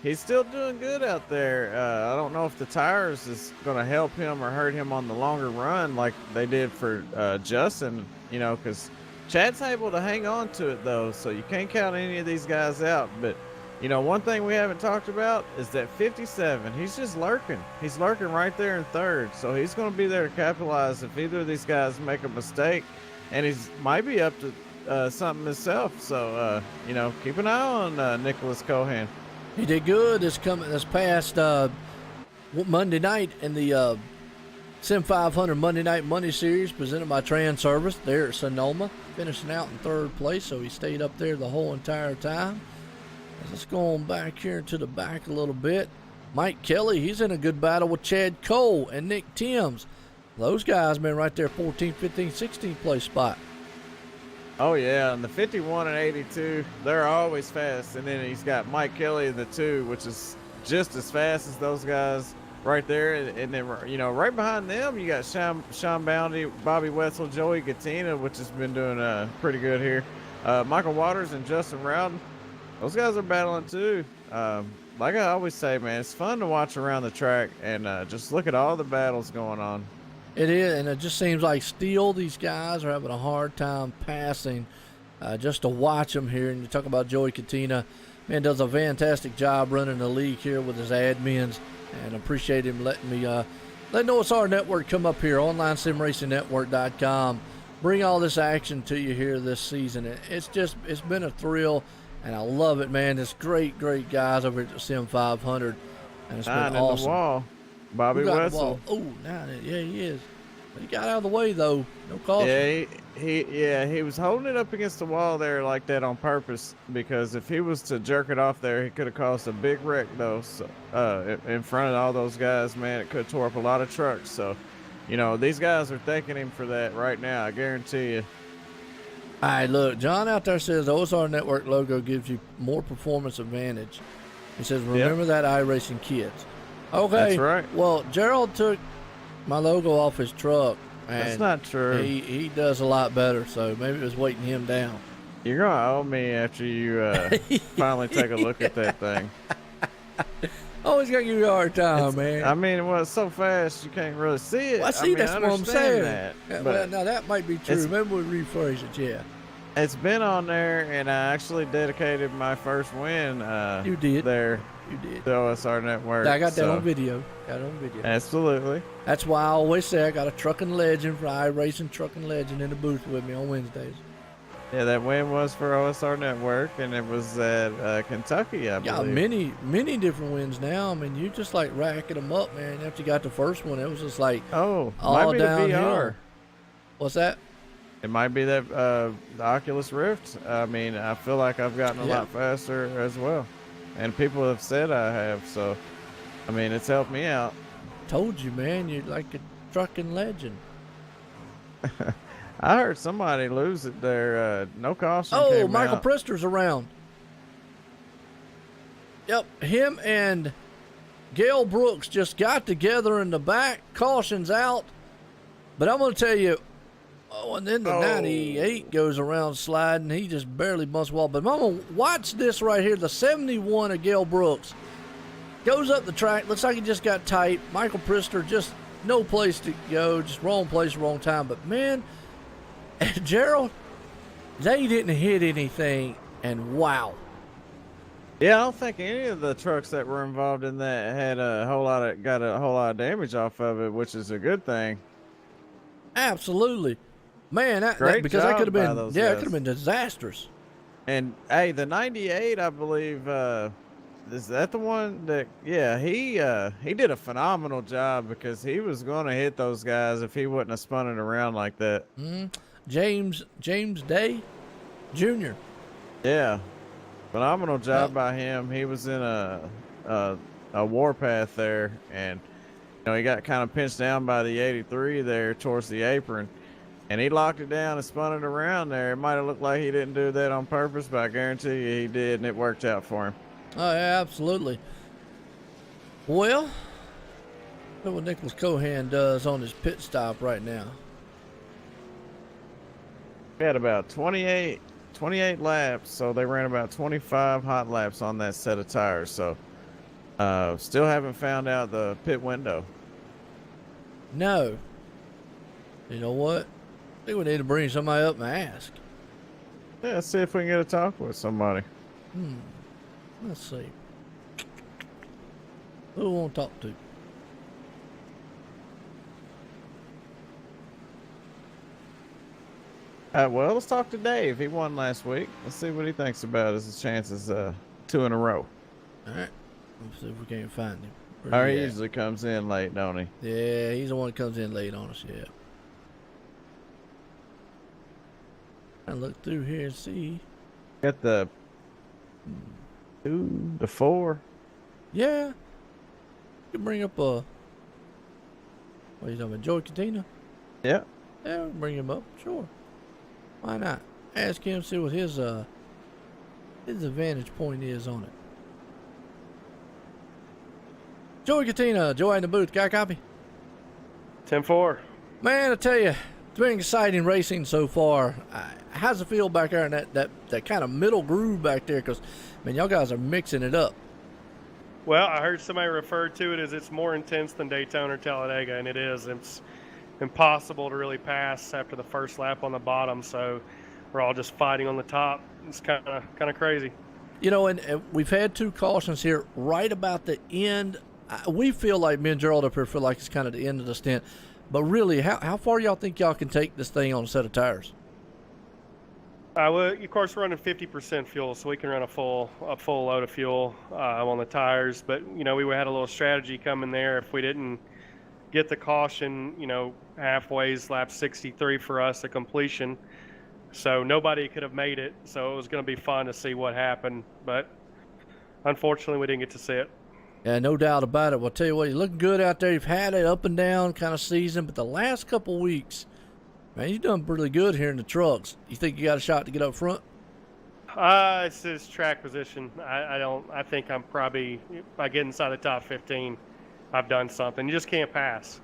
he's still doing good out there. I don't know if the tires is going to help him or hurt him on the longer run like they did for Justin, you know, because Chad's able to hang on to it though, so you can't count any of these guys out. But you know, one thing we haven't talked about is that 57. He's just lurking. He's lurking right there in third. So he's going to be there to capitalize if either of these guys make a mistake. And he's might be up to something himself. So, you know, keep an eye on Nicholas Cohan. He did good this past Monday night in the Sim500 Monday Night Money Series presented by Trans Service there at Sonoma, finishing out in third place. So he stayed up there the whole entire time. Let's go on back here to the back a little bit. Mike Kelly, he's in a good battle with Chad Cole and Nick Timms. Those guys been right there 14th, 15th, 16th place spot. Oh, yeah, and the 51 and 82, they're always fast. And then he's got Mike Kelly in the 2, which is just as fast as those guys right there. And then, you know, right behind them, you got Sean Bounty, Bobby Wetzel, Joey Gattina, which has been doing pretty good here. Michael Waters and Justin Rowden. Those guys are battling too. Like I always say, man, it's fun to watch around the track and just look at all the battles going on. It is, and it just seems like still these guys are having a hard time passing just to watch them here. And you talk about Joey Katina, man, does a fantastic job running the league here with his admins, and appreciate him letting me let OSR Network come up here, OnlineSimRacingNetwork.com, bring all this action to you here this season. It's been a thrill. And I love it, man. It's great guys over at the Sim500. And it's been awesome. In the wall, Bobby Wetzel. Oh, yeah, he is. He got out of the way, though. No caution. Yeah, he was holding it up against the wall there like that on purpose, because if he was to jerk it off there, he could have caused a big wreck, though. So, in front of all those guys, man, it could have tore up a lot of trucks. So, you know, these guys are thanking him for that right now, I guarantee you. All right, look, John out there says the OSR Network logo gives you more performance advantage. He says, remember that iRacing kids. Okay. That's right. Well, Gerald took my logo off his truck. And that's not true. He does a lot better, so maybe it was weighting him down. You're going to owe me after you finally take a look at that thing. Always gotta give you a hard time, man. I mean, well, it's so fast you can't really see it. Well, see, that's what I'm saying. That, well, now that might be true. Remember we rephrase it, yeah. It's been on there, and I actually dedicated my first win. You did. There. You did. The OSR Network. I got that on video. Absolutely. That's why I always say I got a trucking legend for iRacing trucking legend in the booth with me on Wednesdays. Yeah, that win was for OSR Network, and it was at Kentucky, I believe. Yeah, many different wins now. I mean, you just like racking them up, man. After you got the first one, it was just like all downhill. The VR. What's that? It might be that the Oculus Rift. I mean, I feel like I've gotten a lot faster as well, and people have said I have. So, I mean, it's helped me out. Told you, man. You're like a trucking legend. I heard somebody lose it there. No caution. Oh, Michael Prister's around. Yep, him and Gail Brooks just got together in the back. Caution's out. But I'm going to tell you, and then the 98 goes around sliding. He just barely bumps wall. But Mama, watch this right here. The 71 of Gail Brooks goes up the track. Looks like he just got tight. Michael Prister just no place to go. Just wrong place, wrong time. But, man, Gerald, they didn't hit anything, and wow. Yeah, I don't think any of the trucks that were involved in that had got a whole lot of damage off of it, which is a good thing. Absolutely, man. Because that could have been it could have been disastrous. And hey, the 98, I believe, is that the one that? Yeah, he did a phenomenal job because he was going to hit those guys if he wouldn't have spun it around like that. Mm-hmm. James Day Jr. Yeah, phenomenal job by him. He was in a warpath there, and he got kind of pinched down by the 83 there towards the apron, and he locked it down and spun it around there. It might have looked like he didn't do that on purpose, but I guarantee you he did, and it worked out for him. Oh yeah, absolutely. Well, look what Nicholas Cohan does on his pit stop right now. We had about 28 laps, so they ran about 25 hot laps on that set of tires. So, still haven't found out the pit window. No. You know what? I think we need to bring somebody up and ask. Yeah, let's see if we can get a talk with somebody. Let's see. Who we want to talk to? Well, let's talk to Dave. He won last week. Let's see what he thinks about his chances 2 in a row. All right. Let's see if we can't find him. Or he usually comes in late, don't he? Yeah, he's the one that comes in late on us, yeah. I look through here and see. Got the 2, the 4. Yeah. You can bring up what are you talking about, Joey Katina? Yeah. Yeah, we'll bring him up, sure. Why not? Ask him, see what his advantage point is on it. Joey Katina, Joey in the booth, got a copy? 10-4. Man, I tell you, it's been exciting racing so far. How's it feel back there in that kind of middle groove back there? Because, man, y'all guys are mixing it up. Well, I heard somebody refer to it as it's more intense than Daytona or Talladega, and it is. It's impossible to really pass after the first lap on the bottom, so we're all just fighting on the top. It's kind of crazy. You know, and we've had 2 cautions here right about the end. We feel like, me and Gerald up here feel like it's kind of the end of the stint. But really, how far y'all think y'all can take this thing on a set of tires? Of course, we're running 50% fuel, so we can run a full load of fuel on the tires. But, you know, we had a little strategy coming there. If we didn't get the caution, you know, halfway's lap 63 for us, a completion. So nobody could have made it. So it was going to be fun to see what happened. But unfortunately, we didn't get to see it. Yeah, no doubt about it. Well, I'll tell you what, you're looking good out there. You've had it up and down kind of season, but the last couple weeks, man, you've done pretty good here in the trucks. You think you got a shot to get up front? It's his track position. I think I'm probably, if I get inside the top 15, I've done something. You just can't pass.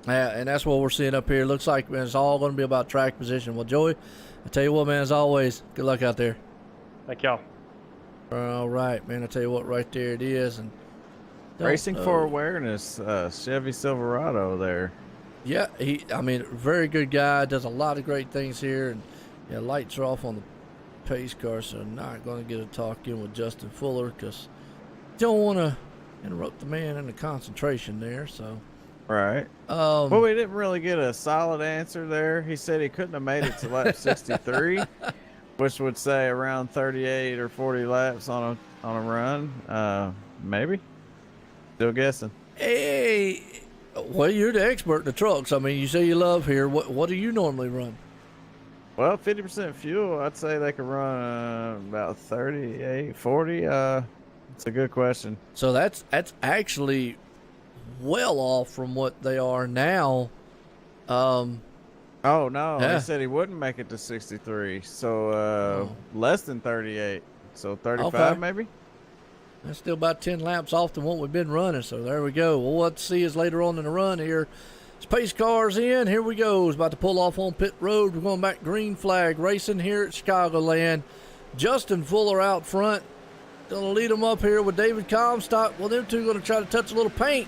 Yeah, and that's what we're seeing up here. Looks like, man, it's all going to be about track position. Well, Joey, I tell you what, man, as always, good luck out there. Thank y'all. All right, man, I tell you what, right there it is. And Racing for Awareness, Chevy Silverado there. Yeah, I mean, very good guy. Does a lot of great things here. And yeah, lights are off on the pace car, so I'm not going to get a talk in with Justin Fuller because don't want to interrupt the man in the concentration there. So, right. Well, we didn't really get a solid answer there. He said he couldn't have made it to lap 63, which would say around 38 or 40 laps on a run. Maybe. Still guessing. Hey, well, you're the expert in the trucks. I mean, you say you love here. What do you normally run? Well, 50% fuel, I'd say they could run about 38, 40. It's a good question. So that's actually well off from what they are now. Oh, no. Yeah. He said he wouldn't make it to 63. So less than 38. So 35 Okay. maybe? That's still about 10 laps off than what we've been running. So there we go. Well, what to see is later on in the run here. It's pace cars in. Here we go. It's about to pull off on pit road. We're going back green flag racing here at Chicagoland. Justin Fuller out front. Going to lead them up here with David Comstock. Well, them two going to try to touch a little paint.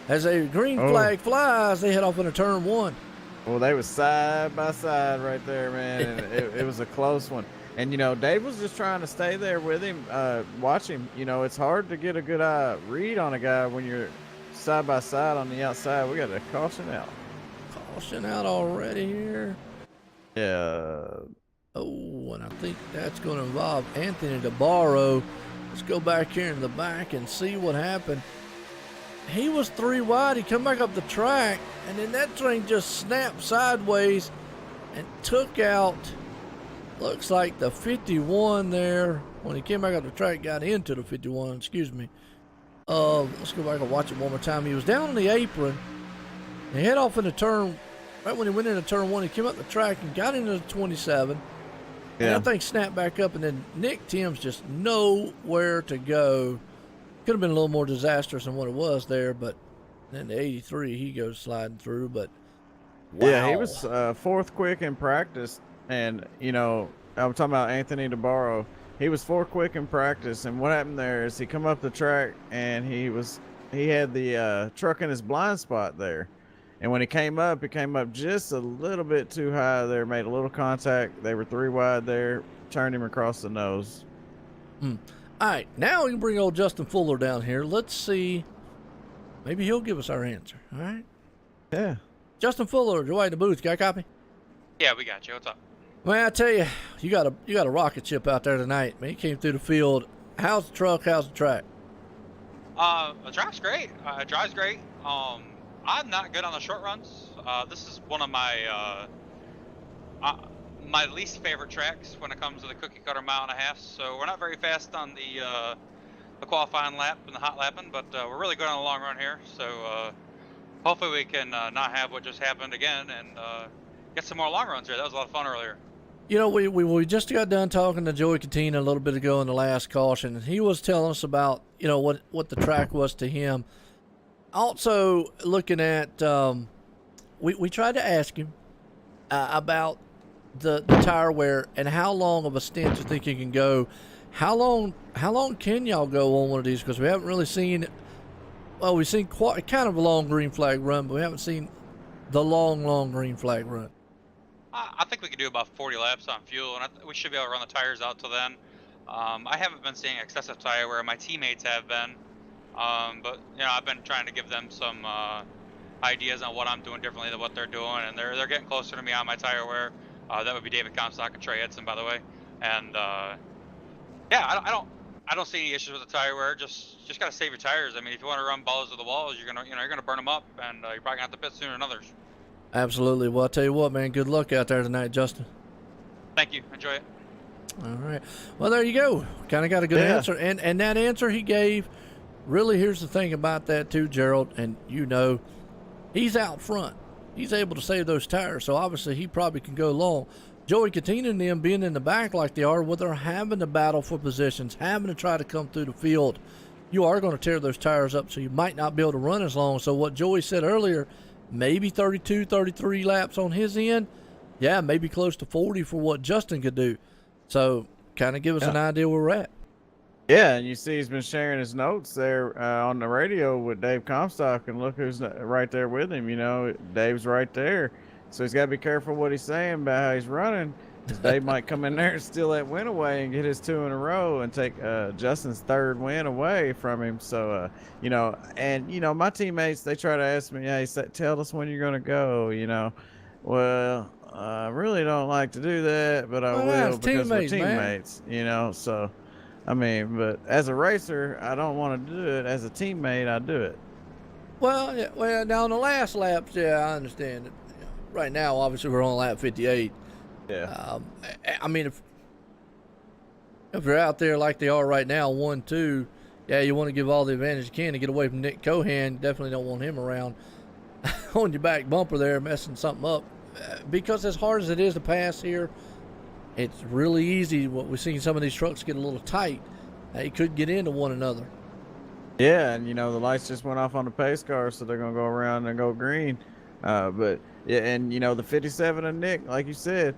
As a green flag flies, they head off into turn 1. Well, they was side by side right there, man. And it was a close one. And, you know, Dave was just trying to stay there with him, watch him. You know, it's hard to get a good read on a guy when you're side by side on the outside. We got to caution out. Caution out already here. Yeah. Oh, and I think that's going to involve Anthony DeBarro. Let's go back here in the back and see what happened. He was 3 wide. He come back up the track, and then that train just snapped sideways and took out, looks like the 51 there. When he came back up the track, got into the 51, excuse me. Let's go back and watch it one more time. He was down on the apron. He head off in the turn, right when he went into turn 1, he came up the track and got into the 27. Yeah. And that thing snapped back up, and then Nick Timms just nowhere to go. Could have been a little more disastrous than what it was there, but then the 83, he goes sliding through. But wow. Yeah, he was fourth quick in practice And you know, I'm talking about Anthony DeBarro. He was 4 quick in practice, and what happened there is he come up the track and he had the truck in his blind spot there. And when he came up just a little bit too high there, made a little contact. They were 3 wide there, turned him across the nose. All right, now we can bring old Justin Fuller down here. Let's see. Maybe he'll give us our answer. All right. Yeah. Justin Fuller, Dwight in the booth. Got a copy? Yeah, we got you. What's up? Man, I tell you, you got a rocket ship out there tonight. Man, he came through the field. How's the truck? How's the track? The track's great. It drives great. I'm not good on the short runs. This is one of my least favorite tracks when it comes to the cookie cutter mile and a half. So we're not very fast on the qualifying lap and the hot lapping, but we're really good on the long run here. So hopefully we can not have what just happened again and get some more long runs here. That was a lot of fun earlier. You know, we just got done talking to Joey Cattina a little bit ago in the last caution, and he was telling us about, you know, what the track was to him. Also, looking at, we tried to ask him about the tire wear and how long of a stint you think you can go. How long can y'all go on one of these? Because we haven't really seen, well, we've seen quite kind of a long green flag run, but we haven't seen the long green flag run. I think we could do about 40 laps on fuel, and we should be able to run the tires out till then. I haven't been seeing excessive tire wear. My teammates have been, but you know, I've been trying to give them some ideas on what I'm doing differently than what they're doing, and they're getting closer to me on my tire wear. That would be David Comstock and Trey Edson, by the way. And yeah, I don't see any issues with the tire wear. Just gotta save your tires. I mean, if you want to run balls to the walls, you're gonna burn them up, and you're probably gonna have to pit sooner than others. Absolutely. Well, I'll tell you what, man. Good luck out there tonight, Justin. Thank you. Enjoy it. All right. Well, there you go. Kind of got a good answer. And that answer he gave, really, here's the thing about that too, Gerald, and you know, he's out front. He's able to save those tires, so obviously he probably can go long. Joey Cattina and them being in the back like they are, where they're having to battle for positions, having to try to come through the field, you are going to tear those tires up, so you might not be able to run as long. So what Joey said earlier, maybe 32, 33 laps on his end. Yeah, maybe close to 40 for what Justin could do. So kind of give us an idea where we're at. Yeah, and you see he's been sharing his notes there on the radio with Dave Comstock, and look who's right there with him. You know, Dave's right there. So he's got to be careful what he's saying about how he's running, because Dave might come in there and steal that win away and get his 2 in a row and take Justin's 3rd win away from him. So, you know, and, you know, my teammates, they try to ask me, hey, tell us when you're going to go, you know. Well, I really don't like to do that, but I will because we're teammates, man. You know. So, I mean, but as a racer, I don't want to do it. As a teammate, I do it. Well, yeah, well, now on the last laps, yeah, I understand it. Right now, obviously, we're on lap 58. Yeah. I mean, if you're out there like they are right now, 1-2, yeah, you want to give all the advantage you can to get away from Nick Cohan. Definitely don't want him around on your back bumper there, messing something up. Because as hard as it is to pass here, it's really easy. What we've seen some of these trucks get a little tight. They could get into one another. Yeah, and you know the lights just went off on the pace car, so they're gonna go around and go green. But yeah, and you know the 57 of Nick, like you said,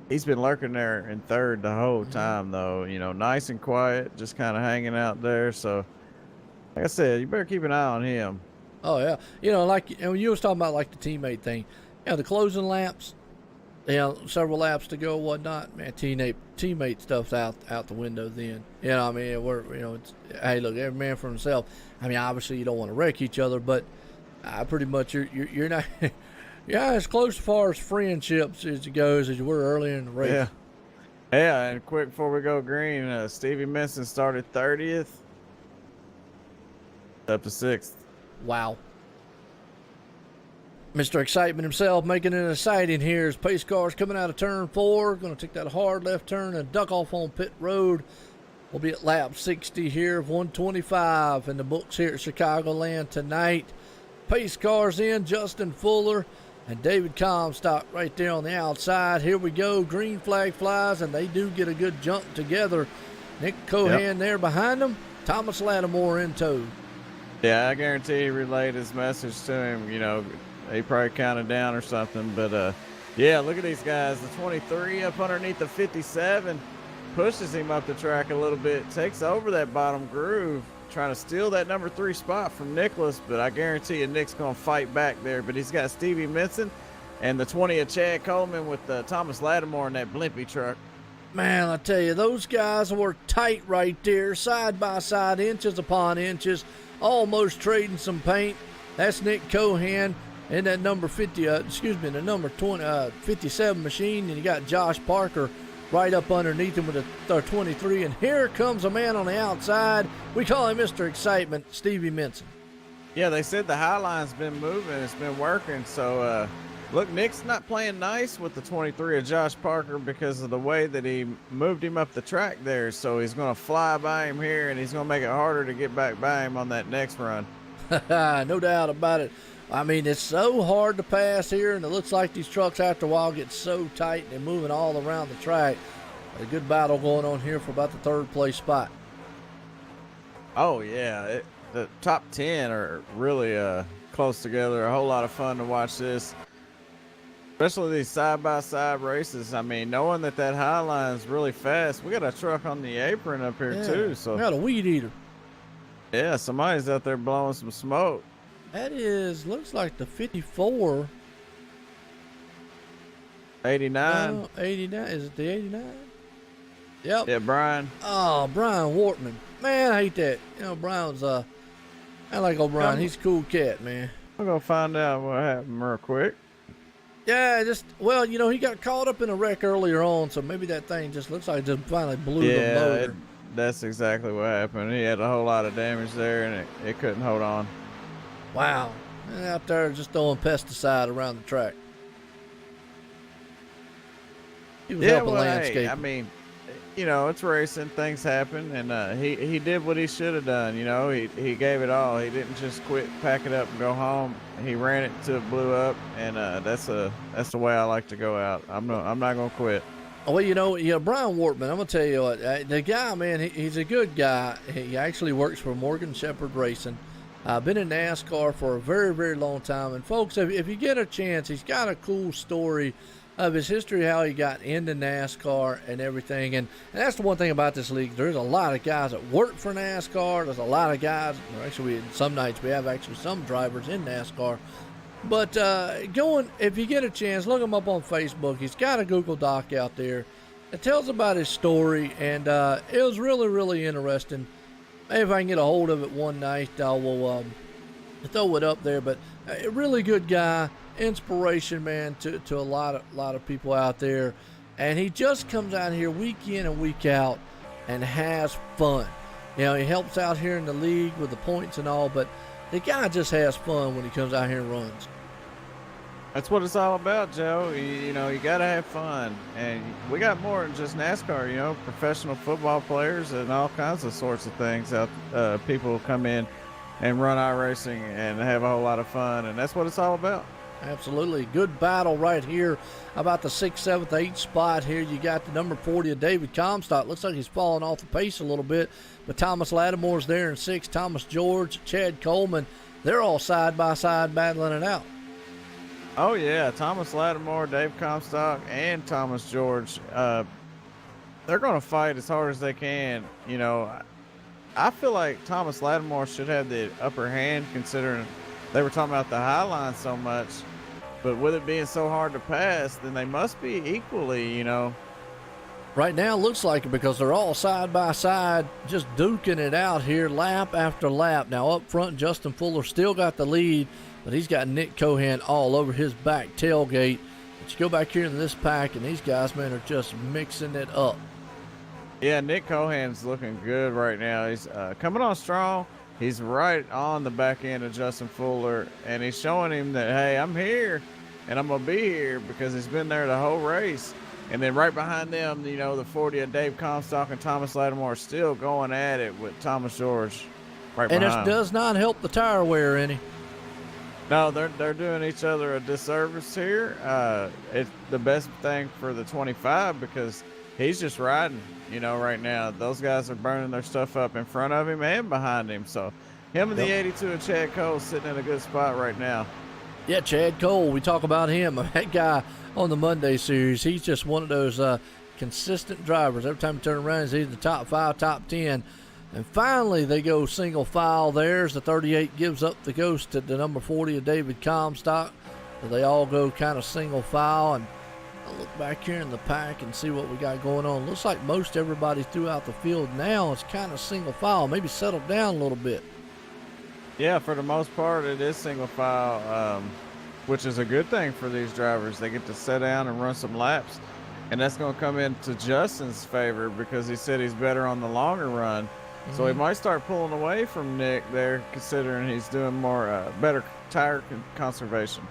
he's been lurking there in 3rd the whole time, though. You know, nice and quiet, just kind of hanging out there. So, like I said, you better keep an eye on him. Oh yeah, you know, like when you was talking about like the teammate thing, you know, the closing laps, you know, several laps to go, whatnot. Man, teammate stuff's out the window. Then, you know, I mean, it's hey, look, every man for himself. I mean, obviously you don't want to wreck each other, but pretty much you're not. Yeah, as close as far as friendships as it goes as you were earlier in the race. Yeah, and quick before we go green, Stevie Minson started 30th, up to 6th. Wow. Mr. Excitement himself making it exciting here as pace cars coming out of turn 4. Going to take that hard left turn and duck off on pit road. We'll be at lap 60 here of 125 in the books here at Chicagoland tonight. Pace cars in, Justin Fuller and David Comstock right there on the outside. Here we go. Green flag flies, and they do get a good jump together. Nick Cohan there behind them. Thomas Lattimore in tow. Yeah, I guarantee he relayed his message to him. You know, he probably counted down or something, but Yeah, look at these guys. The 23 up underneath the 57 pushes him up the track a little bit, takes over that bottom groove, trying to steal that number 3 spot from Nicholas, but I guarantee you Nick's going to fight back there. But he's got Stevie Minson and the 20 of Chad Coleman with Thomas Lattimore in that Blimpie truck. Man, I tell you, those guys were tight right there, side by side, inches upon inches, almost trading some paint. That's Nick Cohan in that number 50, the number 57 machine, and you got Josh Parker right up underneath him with a 23. And here comes a man on the outside. We call him Mr. Excitement, Stevie Minson. Yeah, they said the high line's been moving, it's been working. So, look, Nick's not playing nice with the 23 of Josh Parker because of the way that he moved him up the track there. So he's going to fly by him here, and he's going to make it harder to get back by him on that next run. No doubt about it. I mean, it's so hard to pass here, and it looks like these trucks after a while get so tight and they're moving all around the track. A good battle going on here for about the 3rd place spot. Oh, yeah. The top 10 are really close together. A whole lot of fun to watch this, especially these side-by-side races. I mean, knowing that high line is really fast. We got a truck on the apron up here, too. So we got a weed eater. Yeah, somebody's out there blowing some smoke. That looks like the 54. 89. 89. Is it the 89? Yep. Yeah, Brian. Oh, Brian Wortman. Man, I hate that. You know, Brian's, I like old Brian. He's a cool cat, man. I'm going to find out what happened real quick. Yeah, well, you know, he got caught up in a wreck earlier on, so maybe that thing just looks like it just finally blew the motor. That's exactly what happened. He had a whole lot of damage there, and it couldn't hold on. Wow. And out there just throwing pesticide around the track. He was helping landscape. Hey, I mean, you know, it's racing. Things happen, and he did what he should have done. You know, he gave it all. He didn't just quit, pack it up, and go home. He ran it until it blew up, and that's the way I like to go out. I'm not gonna quit. Well, you know, Brian Wortman, I'm going to tell you what, the guy, man, he's a good guy. He actually works for Morgan Shepherd Racing. Been in NASCAR for a very, very long time. And, folks, if you get a chance, he's got a cool story of his history, how he got into NASCAR and everything. And that's the one thing about this league. There's a lot of guys that work for NASCAR. There's a lot of guys. Actually, some nights we have actually some drivers in NASCAR. But if you get a chance, look him up on Facebook. He's got a Google Doc out there. It tells about his story, and it was really, really interesting. Maybe if I can get a hold of it one night, I will throw it up there. But a really good guy, inspiration, man, to a lot of people out there. And he just comes out here week in and week out and has fun. You know, he helps out here in the league with the points and all, but the guy just has fun when he comes out here and runs. That's what it's all about, Joe. You know, you got to have fun. And we got more than just NASCAR, you know, professional football players and all kinds of sorts of things. People come in and run our racing and have a whole lot of fun. And that's what it's all about. Absolutely. Good battle right here about the 6th, 7th, 8th spot here. You got the number 40 of David Comstock. Looks like he's falling off the pace a little bit. But Thomas Lattimore's there in 6th. Thomas George, Chad Coleman, they're all side by side battling it out. Oh, yeah. Thomas Lattimore, Dave Comstock, and Thomas George. They're going to fight as hard as they can. You know, I feel like Thomas Lattimore should have the upper hand considering they were talking about the high line so much. But with it being so hard to pass, then they must be equally, you know. Right now, looks like it because they're all side by side, just duking it out here lap after lap. Now, up front, Justin Fuller still got the lead, but he's got Nick Cohan all over his back tailgate. But you go back here in this pack, and these guys, man, are just mixing it up. Yeah, Nick Cohan's looking good right now. He's coming on strong. He's right on the back end of Justin Fuller, and he's showing him that, hey, I'm here, and I'm going to be here because he's been there the whole race. And then right behind them, you know, the 40 of Dave Comstock and Thomas Lattimore are still going at it with Thomas George right behind. And it does not help the tire wear any. No, they're doing each other a disservice here. It's the best thing for the 25 because he's just riding, you know, right now. Those guys are burning their stuff up in front of him and behind him. So him and the 82 of Chad Cole sitting in a good spot right now. Yeah, Chad Cole. We talk about him. That guy on the Monday series, he's just one of those consistent drivers. Every time you turn around, he's in the top 5, top 10. And finally, they go single file. There's the 38 gives up the ghost to the number 40 of David Comstock. So they all go kind of single file. And I'll look back here in the pack and see what we got going on. Looks like most everybody throughout the field now is kind of single file, maybe settled down a little bit. Yeah, for the most part, it is single file, which is a good thing for these drivers. They get to sit down and run some laps. And that's going to come into Justin's favor because he said he's better on the longer run. So he might start pulling away from Nick there, considering he's doing more better tire conservation.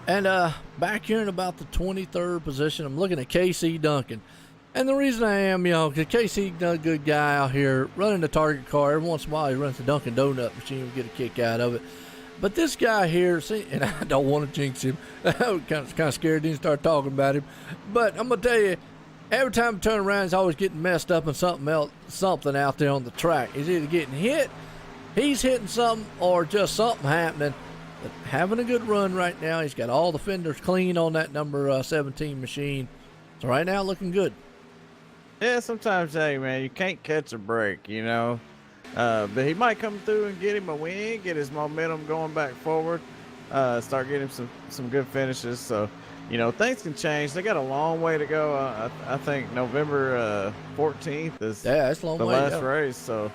And back here in about the 23rd position, I'm looking at KC Duncan. And the reason I am, because KC done a good guy out here running the target car. Every once in a while, he runs the Dunkin' Donut machine and get a kick out of it. But this guy here, see, and I don't want to jinx him. I'm kind of scared to start talking about him. But I'm going to tell you, every time I turn around, he's always getting messed up in something out there on the track. He's either getting hit, he's hitting something, or just something happening. But having a good run right now. He's got all the fenders clean on that number 17 machine. So right now, looking good. Yeah, sometimes, hey, man, you can't catch a break, but he might come through and get him a win, get his momentum going back forward, start getting some good finishes. So, things can change. They got a long way to go. I think November 14th is that's a long the way, last race. So,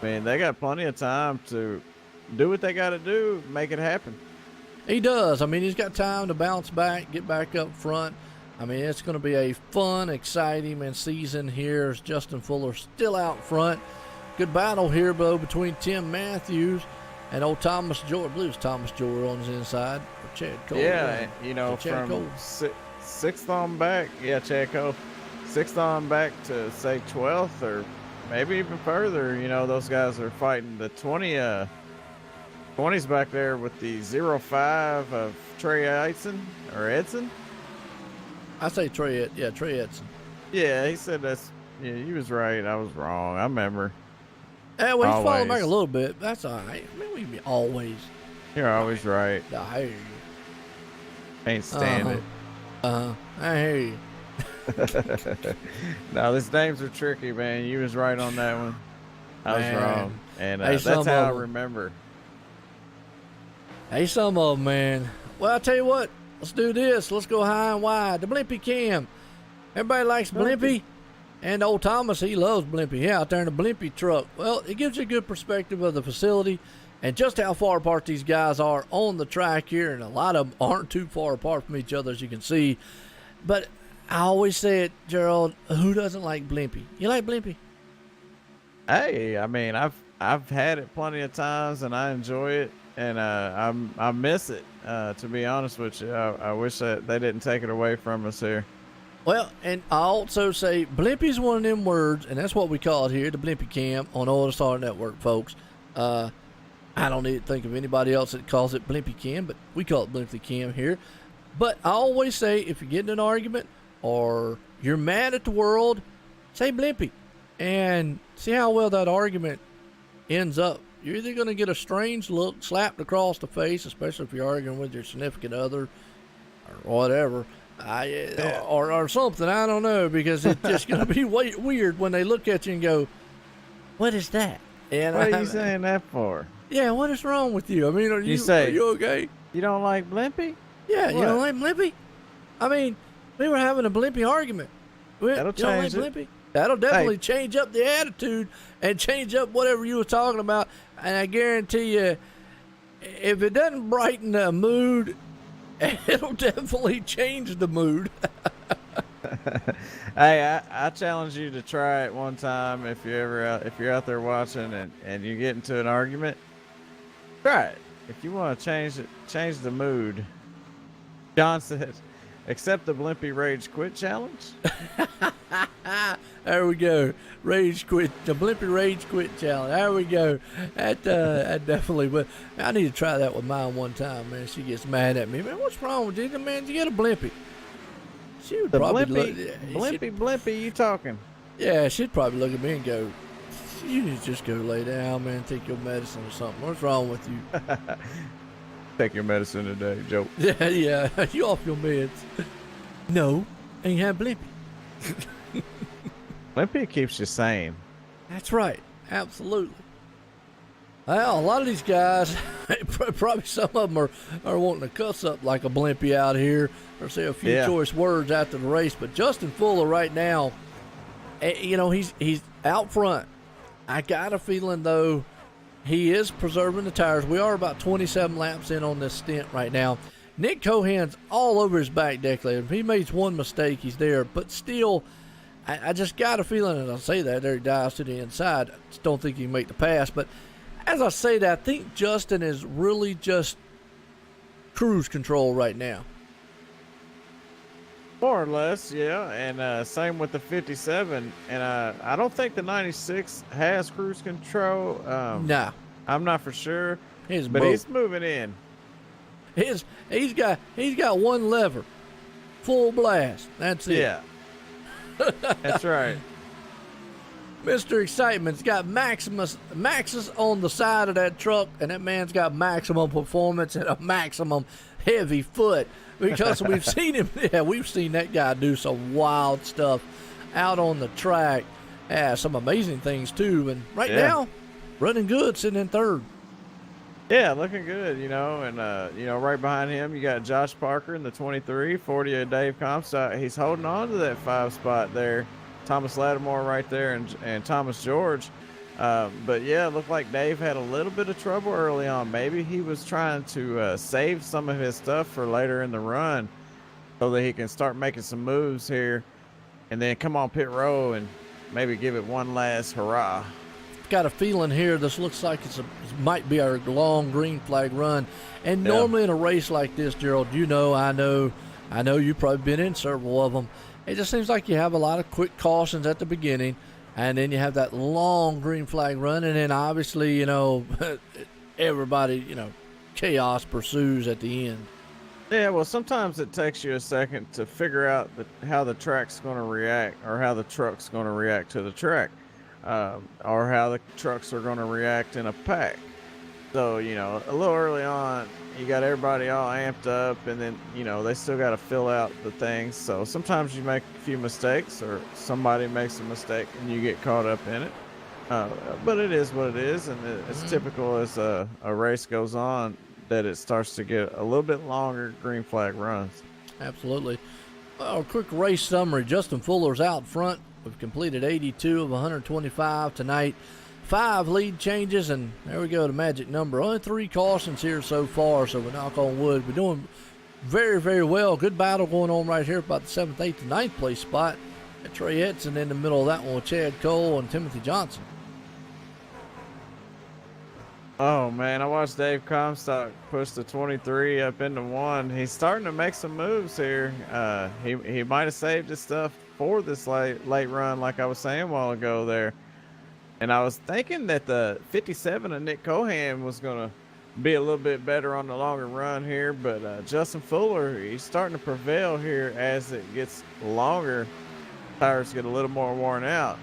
I mean, they got plenty of time to do what they got to do, make it happen. He does. I mean, he's got time to bounce back, get back up front. I mean, it's going to be a fun, exciting season here as Justin Fuller still out front. Good battle here, though, between Tim Matthews and old Thomas Joy. I believe it's Thomas Joy on his inside. Or Chad Cole. Yeah, Chad from Cole. sixth on back. Yeah, Chad Cole. Sixth on back to, say, 12th or maybe even further. Those guys are fighting the 20's back there with the 05 of Trey Edson. I say Trey Edson. Yeah, he said he was right. I was wrong. I remember. Yeah, well, he's falling back a little bit. That's all right. I mean, we can be always. You're always right. I hear you. Can't stand it. I hear you. No, these names are tricky, man. You was right on that one. I was wrong. And Hey, that's how I remember. Hey, some of them, man. Well, I'll tell you what. Let's do this. Let's go high and wide. The Blimpie Cam. Everybody likes Blimpie. And old Thomas, he loves Blimpie. Yeah, out there in the Blimpie truck. Well, it gives you a good perspective of the facility and just how far apart these guys are on the track here. And a lot of them aren't too far apart from each other, as you can see. But I always say it, Gerald, who doesn't like Blimpie? You like Blimpie? Hey, I mean, I've had it plenty of times, and I enjoy it. And I miss it, to be honest with you. I wish that they didn't take it away from us here. Well, and I also say Blimpie's one of them words, and that's what we call it here, the Blimpie Cam on OSRN Network, folks. I don't need to think of anybody else that calls it Blimpie Cam, but we call it Blimpie Cam here. But I always say if you're getting in an argument or you're mad at the world, say Blimpie and see how well that argument ends up. You're either going to get a strange look slapped across the face, especially if you're arguing with your significant other or whatever, or something. I don't know, because it's just going to be weird when they look at you and go, "What is that?" And what are you saying that for? Yeah, what is wrong with you? I mean, are you okay? You don't like Blimpie? Yeah, what? You don't like Blimpie? I mean, we were having a Blimpie argument. That'll change it. Blimpie? That'll definitely change up the attitude and change up whatever you were talking about. And I guarantee you, if it doesn't brighten the mood, it'll definitely change the mood. Hey, I challenge you to try it one time if you're out there watching and you get into an argument. Try it. If you want to change the mood. John said, accept the Blimpie Rage Quit Challenge. There we go. Rage Quit. The Blimpie Rage Quit Challenge. There we go. That definitely. But I need to try that with mine one time, man. She gets mad at me. Man, what's wrong with you, man? You get a Blimpie. She would probably Blimpie, you talking? Yeah, she'd probably look at me and go, "You need to just go lay down, man. Take your medicine or something. What's wrong with you?" Take your medicine today, Joe. Yeah, you off your meds. No, ain't had blimpy. Blimpy keeps you sane. That's right, absolutely. Well, a lot of these guys, probably some of them are wanting to cuss up like a blimpy out here or say a few choice words after the race. But Justin Fuller right now, you know, he's out front. I got a feeling, though, he is preserving the tires. We are about 27 laps in on this stint right now. Nick Cohan's all over his back deck later. If he makes one mistake, he's there. But still, I just got a feeling, and I'll say that, there he dives to the inside. I just don't think he can make the pass. But as I say that, I think Justin is really just cruise control right now. More or less, yeah. And same with the 57. And I don't think the 96 has cruise control. Nah. I'm not for sure. He's moving in. He's got one lever. Full blast. That's it. Yeah. That's right. Mr. Excitement's got Maxus on the side of that truck, and that man's got maximum performance and a maximum heavy foot. Because we've seen him, we've seen that guy do some wild stuff out on the track. Some amazing things too. And right now, running good, sitting in third. Yeah, looking good, you know. And, right behind him, you got Josh Parker in the 23, 40 of Dave Comstock. He's holding on to that 5 spot there. Thomas Lattimore right there and Thomas George. But yeah, it looked like Dave had a little bit of trouble early on. Maybe he was trying to save some of his stuff for later in the run so that he can start making some moves here and then come on pit row and maybe give it one last hurrah. Got a feeling here this looks like it might be our long green flag run. And normally in a race like this, Gerald, I know you've probably been in several of them. It just seems like you have a lot of quick cautions at the beginning, and then you have that long green flag run, and then obviously, everybody, chaos pursues at the end. Yeah, well, sometimes it takes you a second to figure out how the track's going to react or how the truck's going to react to the track. Or how the trucks are going to react in a pack. So, a little early on, you got everybody all amped up, and then, they still got to fill out the things. So sometimes you make a few mistakes or somebody makes a mistake and you get caught up in it. But it is what it is, and it's typical as a race goes on that it starts to get a little bit longer green flag runs. Absolutely. Well, a quick race summary. Justin Fuller's out front. We've completed 82 of 125 tonight. 5 lead changes, and there we go, the magic number. Only 3 cautions here so far, so we knock on wood. We're doing very, very well. Good battle going on right here about the 7th, 8th, and 9th place spot. Trey Edson in the middle of that one with Chad Cole and Timothy Johnson. Oh, man, I watched Dave Comstock push the 23 up into 1. He's starting to make some moves here. He might have saved his stuff for this late run, like I was saying a while ago there. And I was thinking that the 57 of Nick Cohan was going to be a little bit better on the longer run here, but Justin Fuller, he's starting to prevail here as it gets longer. Tires get a little more worn out.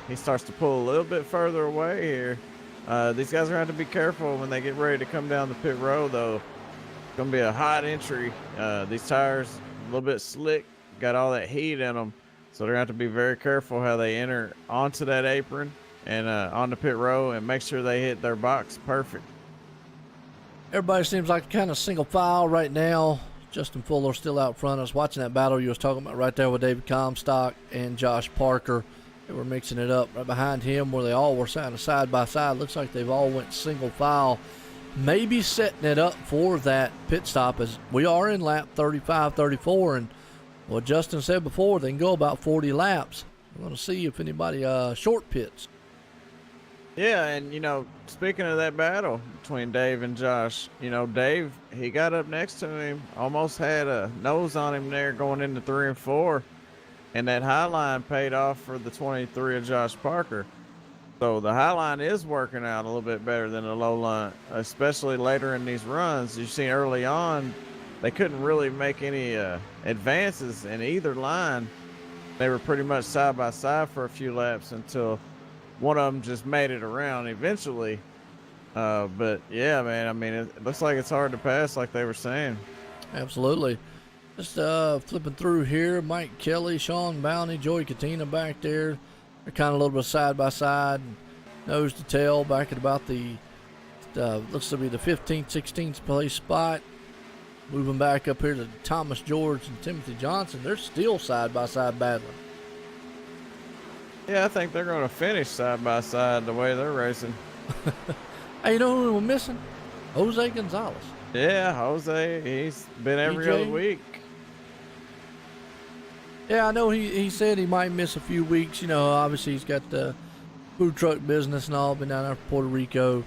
He starts to pull a little bit further away here. These guys are going to have to be careful when they get ready to come down the pit road, though. It's going to be a hot entry. These tires a little bit slick, got all that heat in them. So they're going to have to be very careful how they enter onto that apron and on the pit row and make sure they hit their box perfect. Everybody seems like kind of single file right now. Justin Fuller still out front. I was watching that battle you was talking about right there with David Comstock and Josh Parker. They were mixing it up right behind him where they all were side by side. Looks like they've all went single file. Maybe setting it up for that pit stop as we are in lap 35, 34. And what Justin said before, they can go about 40 laps. We're going to see if anybody short pits. Yeah, and, speaking of that battle between Dave and Josh, Dave, he got up next to him, almost had a nose on him there going into 3 and 4. And that high line paid off for the 23 of Josh Parker. So the high line is working out a little bit better than the low line, especially later in these runs. You've seen early on, they couldn't really make any advances in either line. They were pretty much side by side for a few laps until one of them just made it around. Eventually, But yeah, man, I mean, it looks like it's hard to pass, like they were saying. Absolutely. Just flipping through here. Mike Kelly, Sean Bounty, Joey Katina back there. They're kind of a little bit side by side, nose to tail, back at about the looks to be the 15th, 16th place spot. Moving back up here to Thomas George and Timothy Johnson. They're still side by side battling. Yeah, I think they're going to finish side by side the way they're racing. Hey, you know who we're missing? Jose Gonzalez. Yeah, Jose, he's been every other week. Yeah, I know he said he might miss a few weeks. You know, obviously he's got the food truck business and all, been down there for Puerto Rico.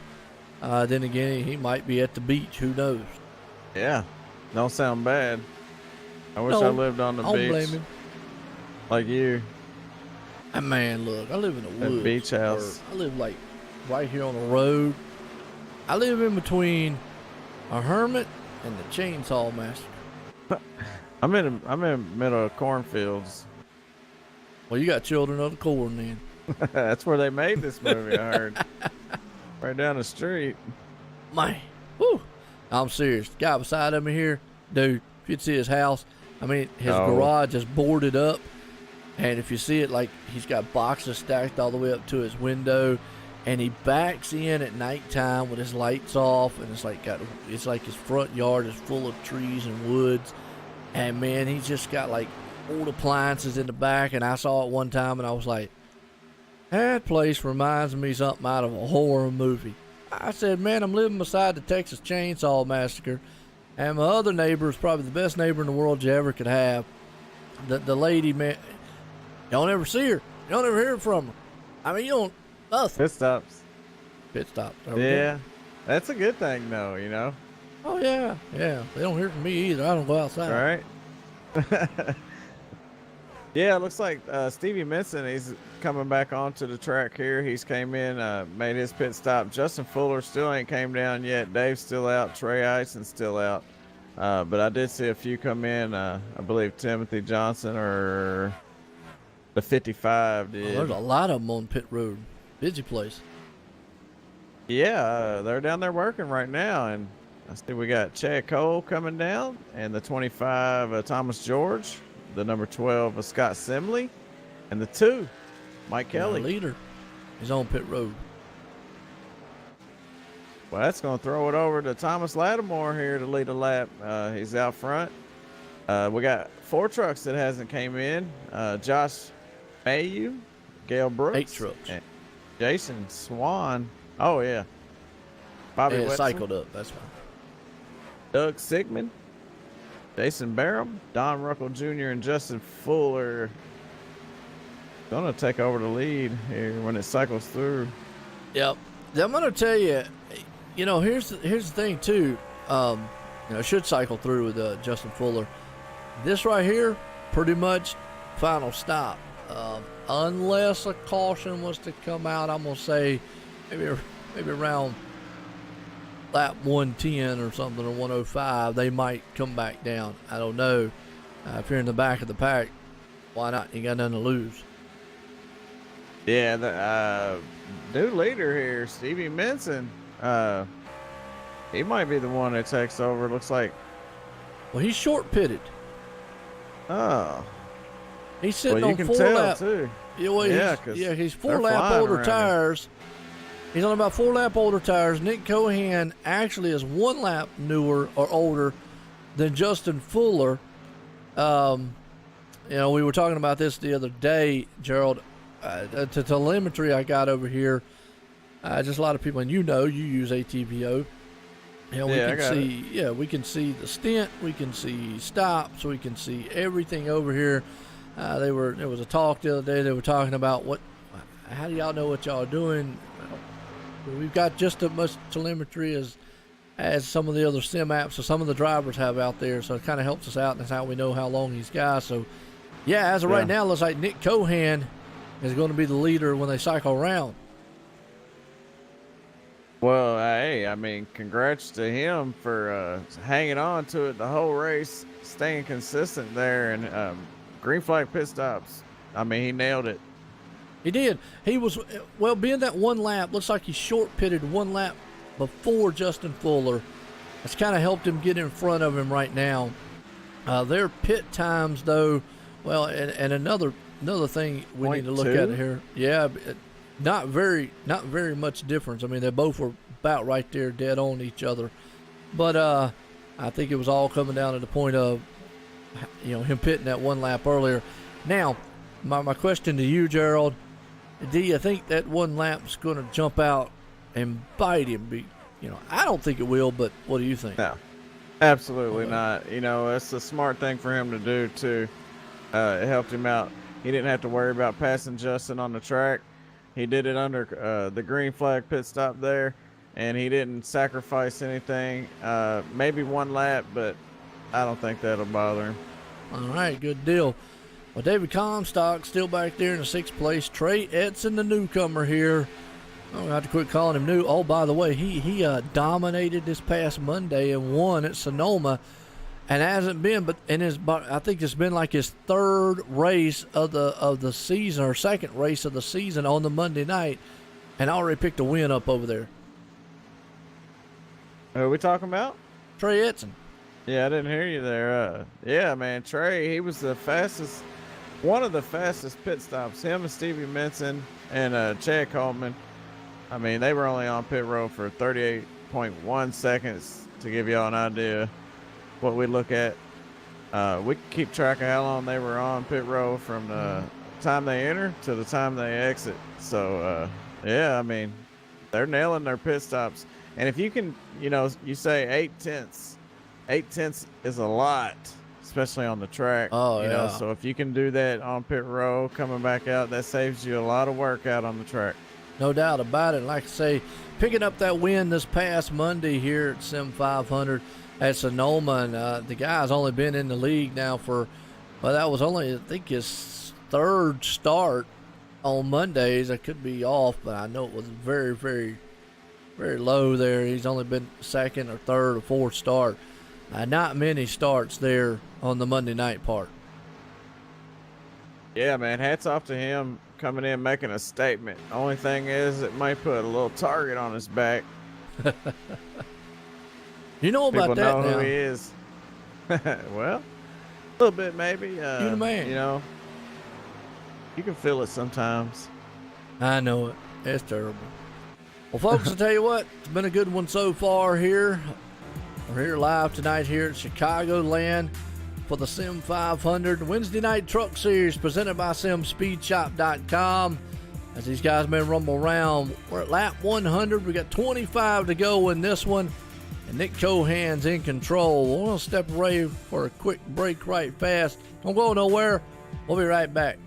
Then again, he might be at the beach. Who knows? Yeah, don't sound bad. I wish No, I lived on the I don't beach blame him. like you. Man, look, I live in the That woods. beach house. I live like right here on the road. I live in between a hermit and the chainsaw master. I'm in the middle of cornfields. Well, you got children of the corn then. That's where they made this movie, I heard. Right down the street. Man, whew. I'm serious. The guy beside of me here, dude, if you'd see his house, I mean, his garage is boarded up. And if you see it, like, he's got boxes stacked all the way up to his window. And he backs in at nighttime with his lights off. And it's like his front yard is full of trees and woods. And, man, he's just got, like, old appliances in the back. And I saw it one time, and I was like, that place reminds me something out of a horror movie. I said, man, I'm living beside the Texas Chainsaw Massacre. And my other neighbor is probably the best neighbor in the world you ever could have. The lady, man, you don't ever see her. You don't ever hear from her. I mean, you don't, nothing. Pit stops. Pit stop. Yeah, that's a good thing, though, you know? Oh, yeah. Yeah. They don't hear from me either. I don't go outside. Right? Yeah, it looks like Stevie Minson, he's coming back onto the track here. He's came in, made his pit stop. Justin Fuller still ain't came down yet. Dave's still out. Trey Ison's still out. But I did see a few come in. I believe Timothy Johnson or the 55 did. There's a lot of them on pit road. Busy place. Yeah, they're down there working right now. And I see we got Chad Cole coming down and the 25, Thomas George. The number 12, Scott Simley. And the 2, Mike Kelly. The leader is on pit road. Well, that's going to throw it over to Thomas Lattimore here to lead a lap. He's out front. We got 4 trucks that hasn't came in. Josh Mayu, Gail Brooks. 8 trucks. And Jason Swan. Oh, yeah. Bobby Yeah, Wetzel, cycled up. That's fine. Doug Sigmund, Jason Barham, Don Ruckle Jr., and Justin Fuller going to take over the lead here when it cycles through. Yep. I'm going to tell you, you know, here's the thing, too. You know, should cycle through with Justin Fuller. This right here, pretty much final stop. Unless a caution was to come out, I'm going to say maybe around lap 110 or something, or 105, they might come back down. I don't know. If you're in the back of the pack, why not? You got nothing to lose. Yeah, the new leader here, Stevie Minson, he might be the one that takes over. Looks like. Well, he's short pitted. Oh. He's sitting Well, you on can 4 tell lap. too. Yeah, well, he's 4 they're lap flying older around tires. He's on about 4 lap older tires. Nick Cohan actually is 1 lap newer or older than Justin Fuller. You know, we were talking about this the other day, Gerald. The telemetry I got over here, just a lot of people, and you know, you use ATVO. You know, we can see the stint, we can see stops, we can see everything over here. There was a talk the other day. They were talking about how do y'all know what y'all are doing? We've got just as much telemetry as some of the other sim apps or some of the drivers have out there, so it kind of helps us out, and that's how we know how long he's got. So, yeah, as of right now, it looks like Nick Cohan is going to be the leader when they cycle around. Well, hey, I mean, congrats to him for hanging on to it the whole race, staying consistent there, and green flag pit stops. I mean, he nailed it. He did. He was, well, being that 1 lap, looks like he short pitted 1 lap before Justin Fuller. It's kind of helped him get in front of him right now. Their pit times, though, well, and another thing we need to look at here. Yeah, not very much difference. I mean, they both were about right there, dead on each other. But I think it was all coming down to the point of, him pitting that one lap earlier. Now, my question to you, Gerald, do you think that one lap's going to jump out and bite him? I don't think it will, but what do you think? No, absolutely not. It's a smart thing for him to do, too. It helped him out. He didn't have to worry about passing Justin on the track. He did it under the green flag pit stop there, and he didn't sacrifice anything. Maybe one lap, but I don't think that'll bother him. All right, good deal. Well, David Comstock still back there in the 6th place. Trey Edson, the newcomer here. I'm going to have to quit calling him new. Oh, by the way, he dominated this past Monday and won at Sonoma, and hasn't been, but I think it's been like his 3rd race of the season, or 2nd race of the season on the Monday night, and already picked a win up over there. Who are we talking about? Trey Edson. Yeah, I didn't hear you there. Yeah, man, Trey, he was one of the fastest pit stops. Him and Stevie Minson and Chad Coleman. I mean, they were only on pit road for 38.1 seconds, to give y'all an idea what we look at. We can keep track of how long they were on pit road from the time they enter to the time they exit. So, yeah, I mean, they're nailing their pit stops. And if you can, you say 8/10. 8/10 is a lot, especially on the track. Oh, yeah. So if you can do that on pit road, coming back out, that saves you a lot of work out on the track. No doubt about it. Like I say, picking up that win this past Monday here at Sim500 at Sonoma, and the guy's only been in the league now that was only, I think, his 3rd start on Mondays. I could be off, but I know it was very, very, very low there. He's only been 2nd or 3rd or 4th start. Not many starts there on the Monday night part. Yeah, man, hats off to him coming in making a statement. Only thing is, it might put a little target on his back. You know about People that know now. who he is. Well, a little bit maybe. You the man. You can feel it sometimes. I know it. It's terrible. Well, folks, I'll tell you what. It's been a good one so far here. We're here live tonight here at Chicagoland for the Sim500 Wednesday Night Truck Series presented by SimSpeedShop.com. As these guys been rumble around, we're at lap 100. We got 25 to go in this one, and Nick Cohan's in control. We're going to step away for a quick break right fast. Don't go nowhere. We'll be right back.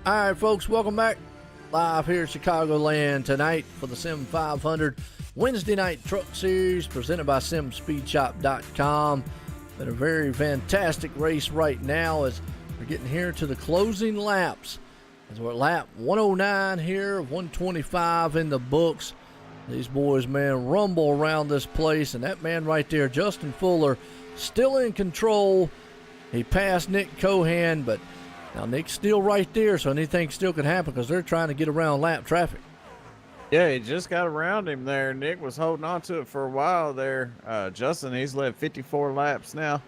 All right, folks, welcome back. Live here at Chicagoland tonight for the Sim500 Wednesday Night Truck Series presented by SimSpeedShop.com. Been a very fantastic race right now as we're getting here to the closing laps. As we're at lap 109 here, 125 in the books. These boys, man, rumble around this place. And that man right there, Justin Fuller, still in control. He passed Nick Cohan, but now Nick's still right there, so anything still can happen because they're trying to get around lap traffic. Yeah, he just got around him there. Nick was holding on to it for a while there. Justin, he's led 54 laps now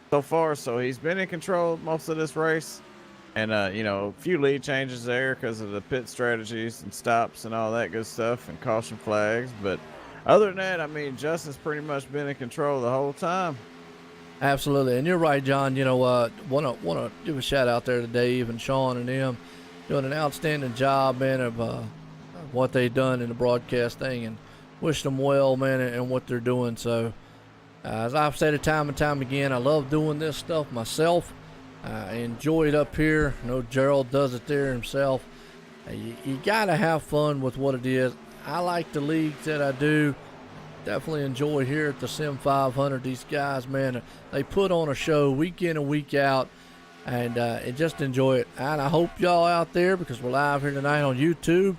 so far, so he's been in control most of this race. And, you know, a few lead changes there because of the pit strategies and stops and all that good stuff and caution flags. But other than that, I mean, Justin's pretty much been in control the whole time. Absolutely, and you're right, John. You know, want to give a shout out there to Dave and Sean and them doing an outstanding job, man, of what they've done in the broadcast thing, and wish them well, man, and what they're doing. So, as I've said it time and time again, I love doing this stuff myself. I enjoy it up here. I know Gerald does it there himself. You gotta have fun with what it is. I like the leagues that I do. Definitely enjoy here at the Sim500. These guys, man, they put on a show week in and week out, and just enjoy it. And I hope y'all out there, because we're live here tonight on YouTube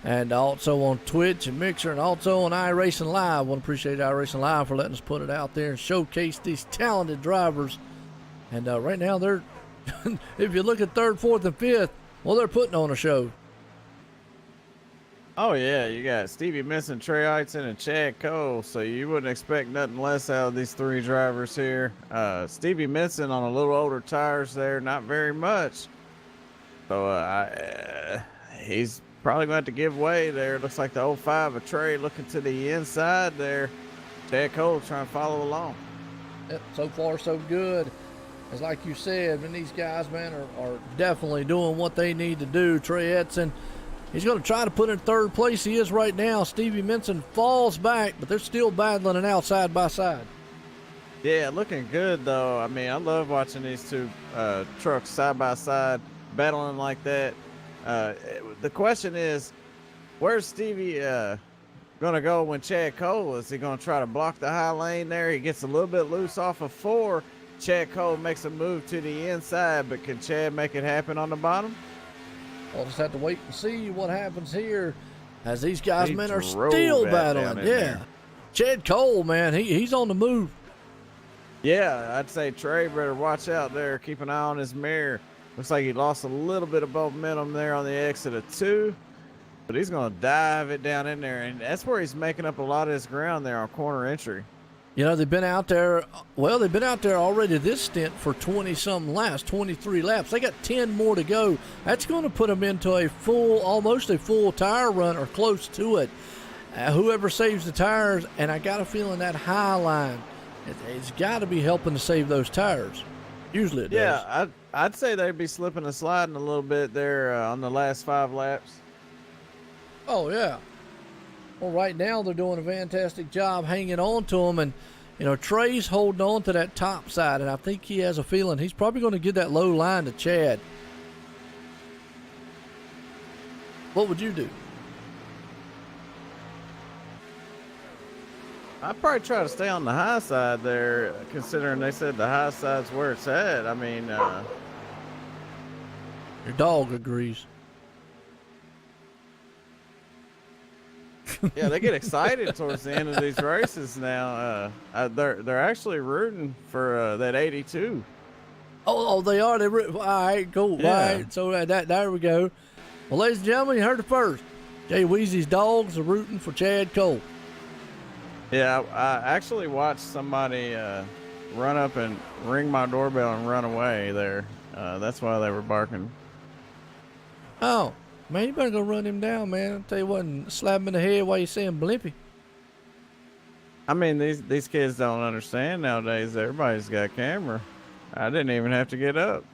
and also on Twitch and Mixer and also on iRacing Live. I want to appreciate iRacing Live for letting us put it out there and showcase these talented drivers. And right now, they're, if you look at 3rd, 4th, and 5th, well, they're putting on a show. Oh, yeah, you got Stevie Minson, Trey Eitzen, and Chad Cole, so you wouldn't expect nothing less out of these three drivers here. Stevie Minson on a little older tires there, not very much. So he's probably going to have to give way there. Looks like the 05 of Trey looking to the inside there. Chad Cole trying to follow along. Yep, so far so good. As like you said, man, these guys, man, are definitely doing what they need to do. Trey Eitzen, he's going to try to put in 3rd place. He is right now. Stevie Minson falls back, but they're still battling it out side by side. Yeah, looking good, though. I mean, I love watching these two trucks side by side battling like that. The question is, where's Stevie going to go when Chad Cole? Is he going to try to block the high lane there? He gets a little bit loose off of 4. Chad Cole makes a move to the inside, but can Chad make it happen on the bottom? We'll just have to wait and see what happens here as these guys, He man, are drove still that battling. down in Yeah. there. Chad Cole, man, he's on the move. Yeah, I'd say Trey better watch out there. Keep an eye on his mirror. Looks like he lost a little bit of momentum there on the exit of 2, but he's going to dive it down in there, and that's where he's making up a lot of his ground there on corner entry. You know, they've been out there already this stint for 20-something laps, 23 laps. They got 10 more to go. That's going to put them into almost a full tire run or close to it. Whoever saves the tires, and I got a feeling that high line, it's got to be helping to save those tires. Usually it does. Yeah, I'd say they'd be slipping and sliding a little bit there on the last 5 laps. Oh, yeah. Well, right now they're doing a fantastic job hanging on to them, and you know Trey's holding on to that top side, and I think he has a feeling he's probably going to give that low line to Chad. What would you do? I'd probably try to stay on the high side there, considering they said the high side's where it's at. I mean, Your dog agrees. yeah, they get excited towards the end of these races now. They're actually rooting for that 82. Oh, they are. All right, cool. Yeah. All right, so there we go. Well, ladies and gentlemen, you heard it first. Jay Weezy's dogs are rooting for Chad Cole. Yeah, I actually watched somebody run up and ring my doorbell and run away there. That's why they were barking. Oh, man, you better go run him down, man. I'll tell you what, and slap him in the head while you're saying Blimpy. I mean, these kids don't understand nowadays. Everybody's got a camera. I didn't even have to get up.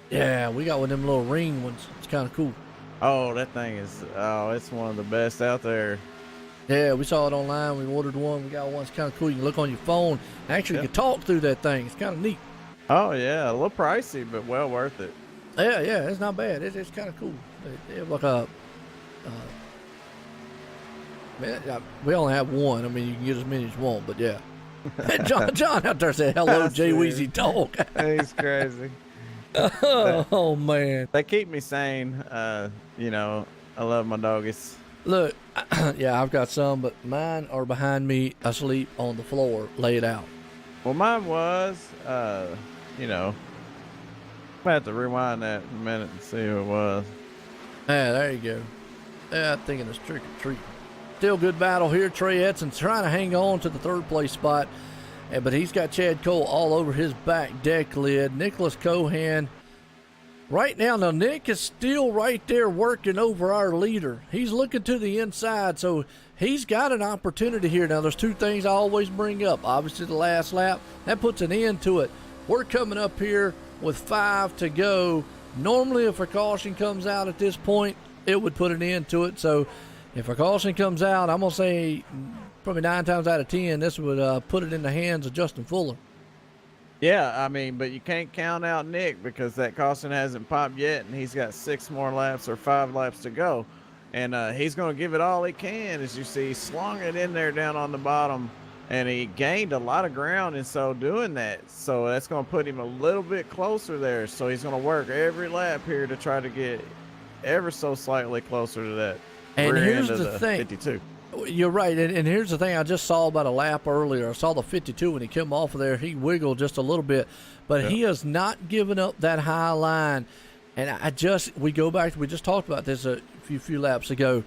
Yeah, we got one of them little ring ones. It's kind of cool. Oh, that thing is, it's one of the best out there. Yeah, we saw it online. We ordered one. We got one. It's kind of cool. You can look on your phone. Actually, you can talk through that thing. It's kind of neat. Oh, yeah, a little pricey, but well worth it. Yeah, it's not bad. It's kind of cool. They have like a, man, we only have one. I mean, you can get as many as you want, but yeah. John out there said, hello, Jay Weezy Dog. He's crazy. Oh, man. They keep me sane. You know, I love my doggies. Look, yeah, I've got some, but mine are behind me asleep on the floor, laid out. Well, mine was, you know, I'm gonna have to rewind that in a minute and see who it was. Yeah, there you go. Yeah, I'm thinking it's trick or treat. Still good battle here. Trey Edson's trying to hang on to the third place spot, but he's got Chad Cole all over his back deck lid. Nicholas Cohan right now, Nick is still right there working over our leader. He's looking to the inside, so he's got an opportunity here. Now, there's two things I always bring up. Obviously, the last lap, that puts an end to it. We're coming up here with 5 to go. Normally, if a caution comes out at this point, it would put an end to it. So if a caution comes out, I'm going to say probably 9 times out of 10, this would put it in the hands of Justin Fuller. Yeah, I mean, but you can't count out Nick because that caution hasn't popped yet, and he's got 6 more laps or 5 laps to go. And he's going to give it all he can. As you see, he slung it in there down on the bottom, and he gained a lot of ground in so doing that. So that's going to put him a little bit closer there. So he's going to work every lap here to try to get ever so slightly closer to that. And rear here's end of the thing. 52. You're right, and here's the thing. I just saw about a lap earlier. I saw the 52 when he came off of there. He wiggled just a little bit, but he has not given up that high line. And we go back. We just talked about this a few laps ago.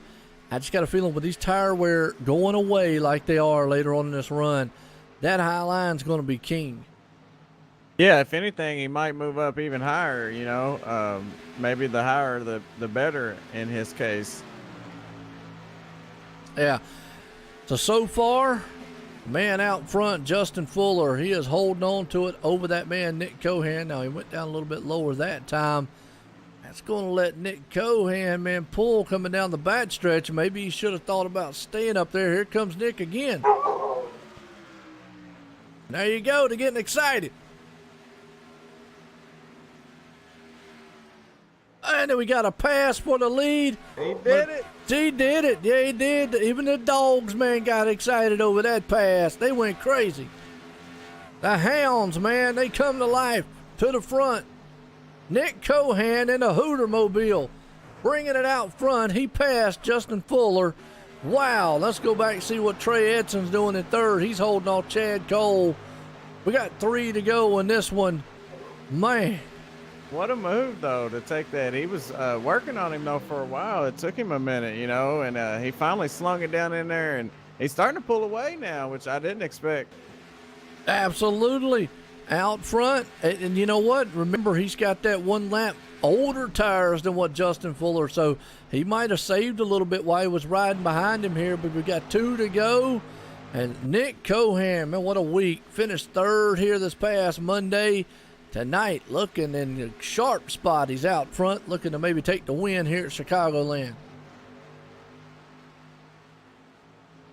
I just got a feeling with these tire wear going away like they are later on in this run, that high line's going to be king. Yeah, if anything, he might move up even higher. You know, maybe the higher the better in his case. Yeah. So far, man out front, Justin Fuller, he is holding on to it over that man, Nick Cohan. Now, he went down a little bit lower that time. That's going to let Nick Cohan, man, pull coming down the back stretch. Maybe he should have thought about staying up there. Here comes Nick again. There you go. They're getting excited. And then we got a pass for the lead. He did it. He did it. Yeah, he did. Even the dogs, man, got excited over that pass. They went crazy. The hounds, man, they come to life to the front. Nick Cohan in a Hootermobile bringing it out front. He passed Justin Fuller. Wow, let's go back and see what Trey Edson's doing in third. He's holding off Chad Cole. We got 3 to go in this one. Man. What a move, though, to take that. He was working on him, though, for a while. It took him a minute, you know, and he finally slung it down in there, and he's starting to pull away now, which I didn't expect. Absolutely. Out front. And you know what? Remember, he's got that 1 lap older tires than what Justin Fuller, so he might have saved a little bit while he was riding behind him here, but we got 2 to go. And Nick Cohan, man, what a week. Finished third here this past Monday. Tonight, looking in the sharp spot. He's out front, looking to maybe take the win here at Chicagoland.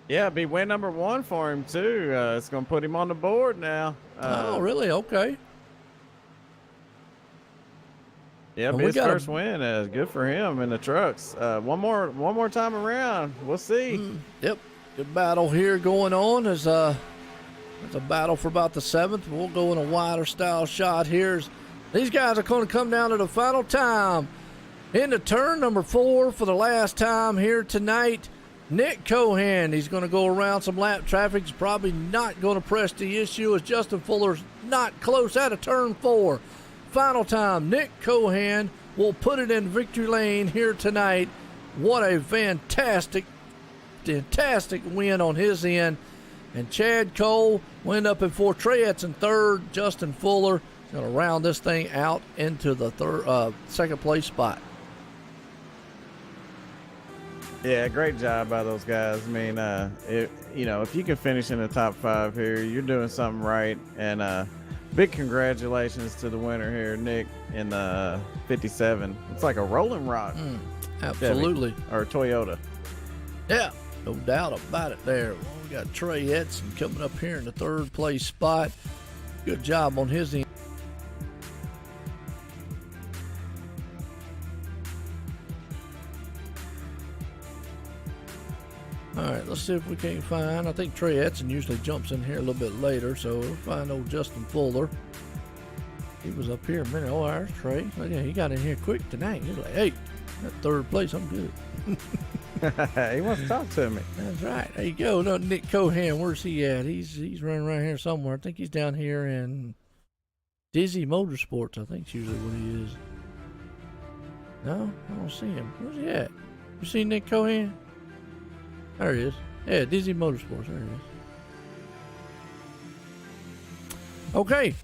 Yeah, it'd be win number 1 for him, too. It's going to put him on the board now. Oh, really? Okay. Yeah, his first win. Good for him in the trucks. One more time around. We'll see. Yep. Good battle here going on. There's a battle for about the 7th. We'll go in a wider style shot here. These guys are going to come down to the final time. Into turn number 4 for the last time here tonight. Nick Cohan, he's going to go around some lap traffic. He's probably not going to press the issue as Justin Fuller's not close out of turn 4. Final time, Nick Cohan will put it in victory lane here tonight. What a fantastic win on his end. And Chad Cole went up in 4th. Trey Edson 3rd. Justin Fuller is going to round this thing out into the 2nd place spot. Yeah, great job by those guys. I mean, if you can finish in the top 5 here, you're doing something right. And big congratulations to the winner here, Nick, in the 57. It's like a Rolling Rock. Absolutely. Chevy, or Toyota. Yeah, no doubt about it there. Well, we got Trey Edson coming up here in the 3rd place spot. Good job on his end. All right, let's see if we can't find. I think Trey Edson usually jumps in here a little bit later, so we'll find old Justin Fuller. He was up here a minute. Oh, there's Trey. Oh, yeah, he got in here quick tonight. He's like, hey, that third place, I'm good. He wants to talk to me. That's right. There you go. No, Nick Cohan, where's he at? He's running around here somewhere. I think he's down here in Dizzy Motorsports. I think it's usually what he is. No, I don't see him. Where's he at? You see Nick Cohan? There he is. Yeah, Dizzy Motorsports. There he is. Okay.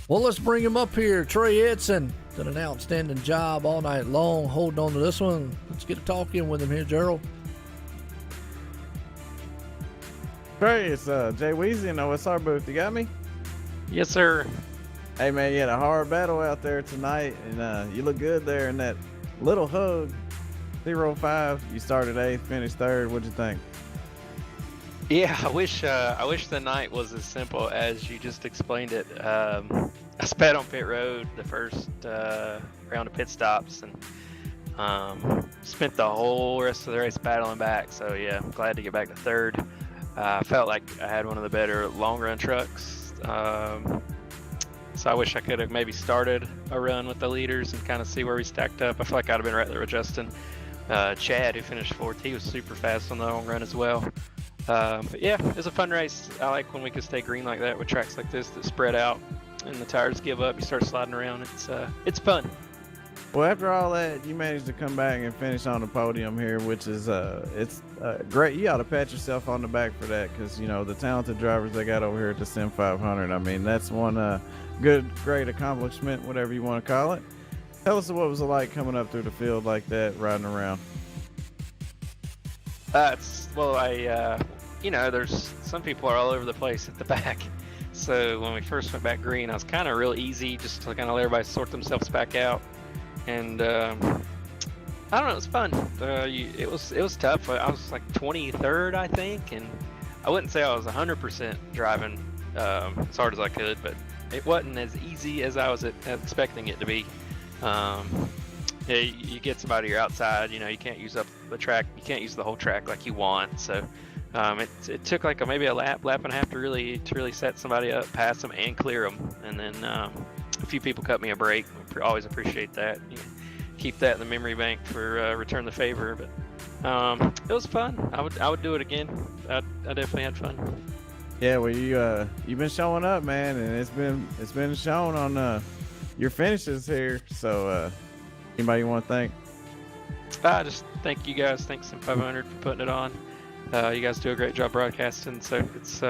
Well, let's bring him up here. Trey Edson did an outstanding job all night long holding on to this one. Let's get a talk in with him here, Gerald. Trey, it's Jay Weezy in the OSR booth. You got me? Yes, sir. Hey, man, you had a hard battle out there tonight, and you look good there in that little hug. 05. You started 8th, finished 3rd. What'd you think? Yeah, I wish the night was as simple as you just explained it. I sped on pit road the first round of pit stops and spent the whole rest of the race battling back. So yeah, I'm glad to get back to 3rd. I felt like I had one of the better long run trucks. So I wish I could have maybe started a run with the leaders and kind of see where we stacked up. I feel like I'd have been right there with Justin. Chad, who finished 4th, he was super fast on the long run as well. But yeah, it was a fun race. I like when we could stay green like that with tracks like this that spread out and the tires give up. You start sliding around. It's fun. Well, after all that, you managed to come back and finish on the podium here, which is it's great. You ought to pat yourself on the back for that, because you know the talented drivers they got over here at the Sim500. I mean, that's one great accomplishment, whatever you want to call it. Tell us what was it like coming up through the field like that, riding around. There's some people are all over the place at the back. So when we first went back green, I was kind of real easy, just to kind of let everybody sort themselves back out. And I don't know, it was fun. It was tough. I was like 23rd, I think, and I wouldn't say I was 100% driving as hard as I could, but it wasn't as easy as I was expecting it to be. You get somebody you're outside, you can't use up the track, you can't use the whole track like you want. So it took like maybe a lap and a half to really set somebody up, pass them, and clear them. And then a few people cut me a break. Always appreciate that. You keep that in the memory bank for return the favor. But it was fun. I would do it again. I definitely had fun. Yeah, well, you've been showing up, man, and it's been shown on your finishes here. So anybody you want to thank? I just thank you guys. Thanks Sim500 for putting it on. You guys do a great job broadcasting, so it's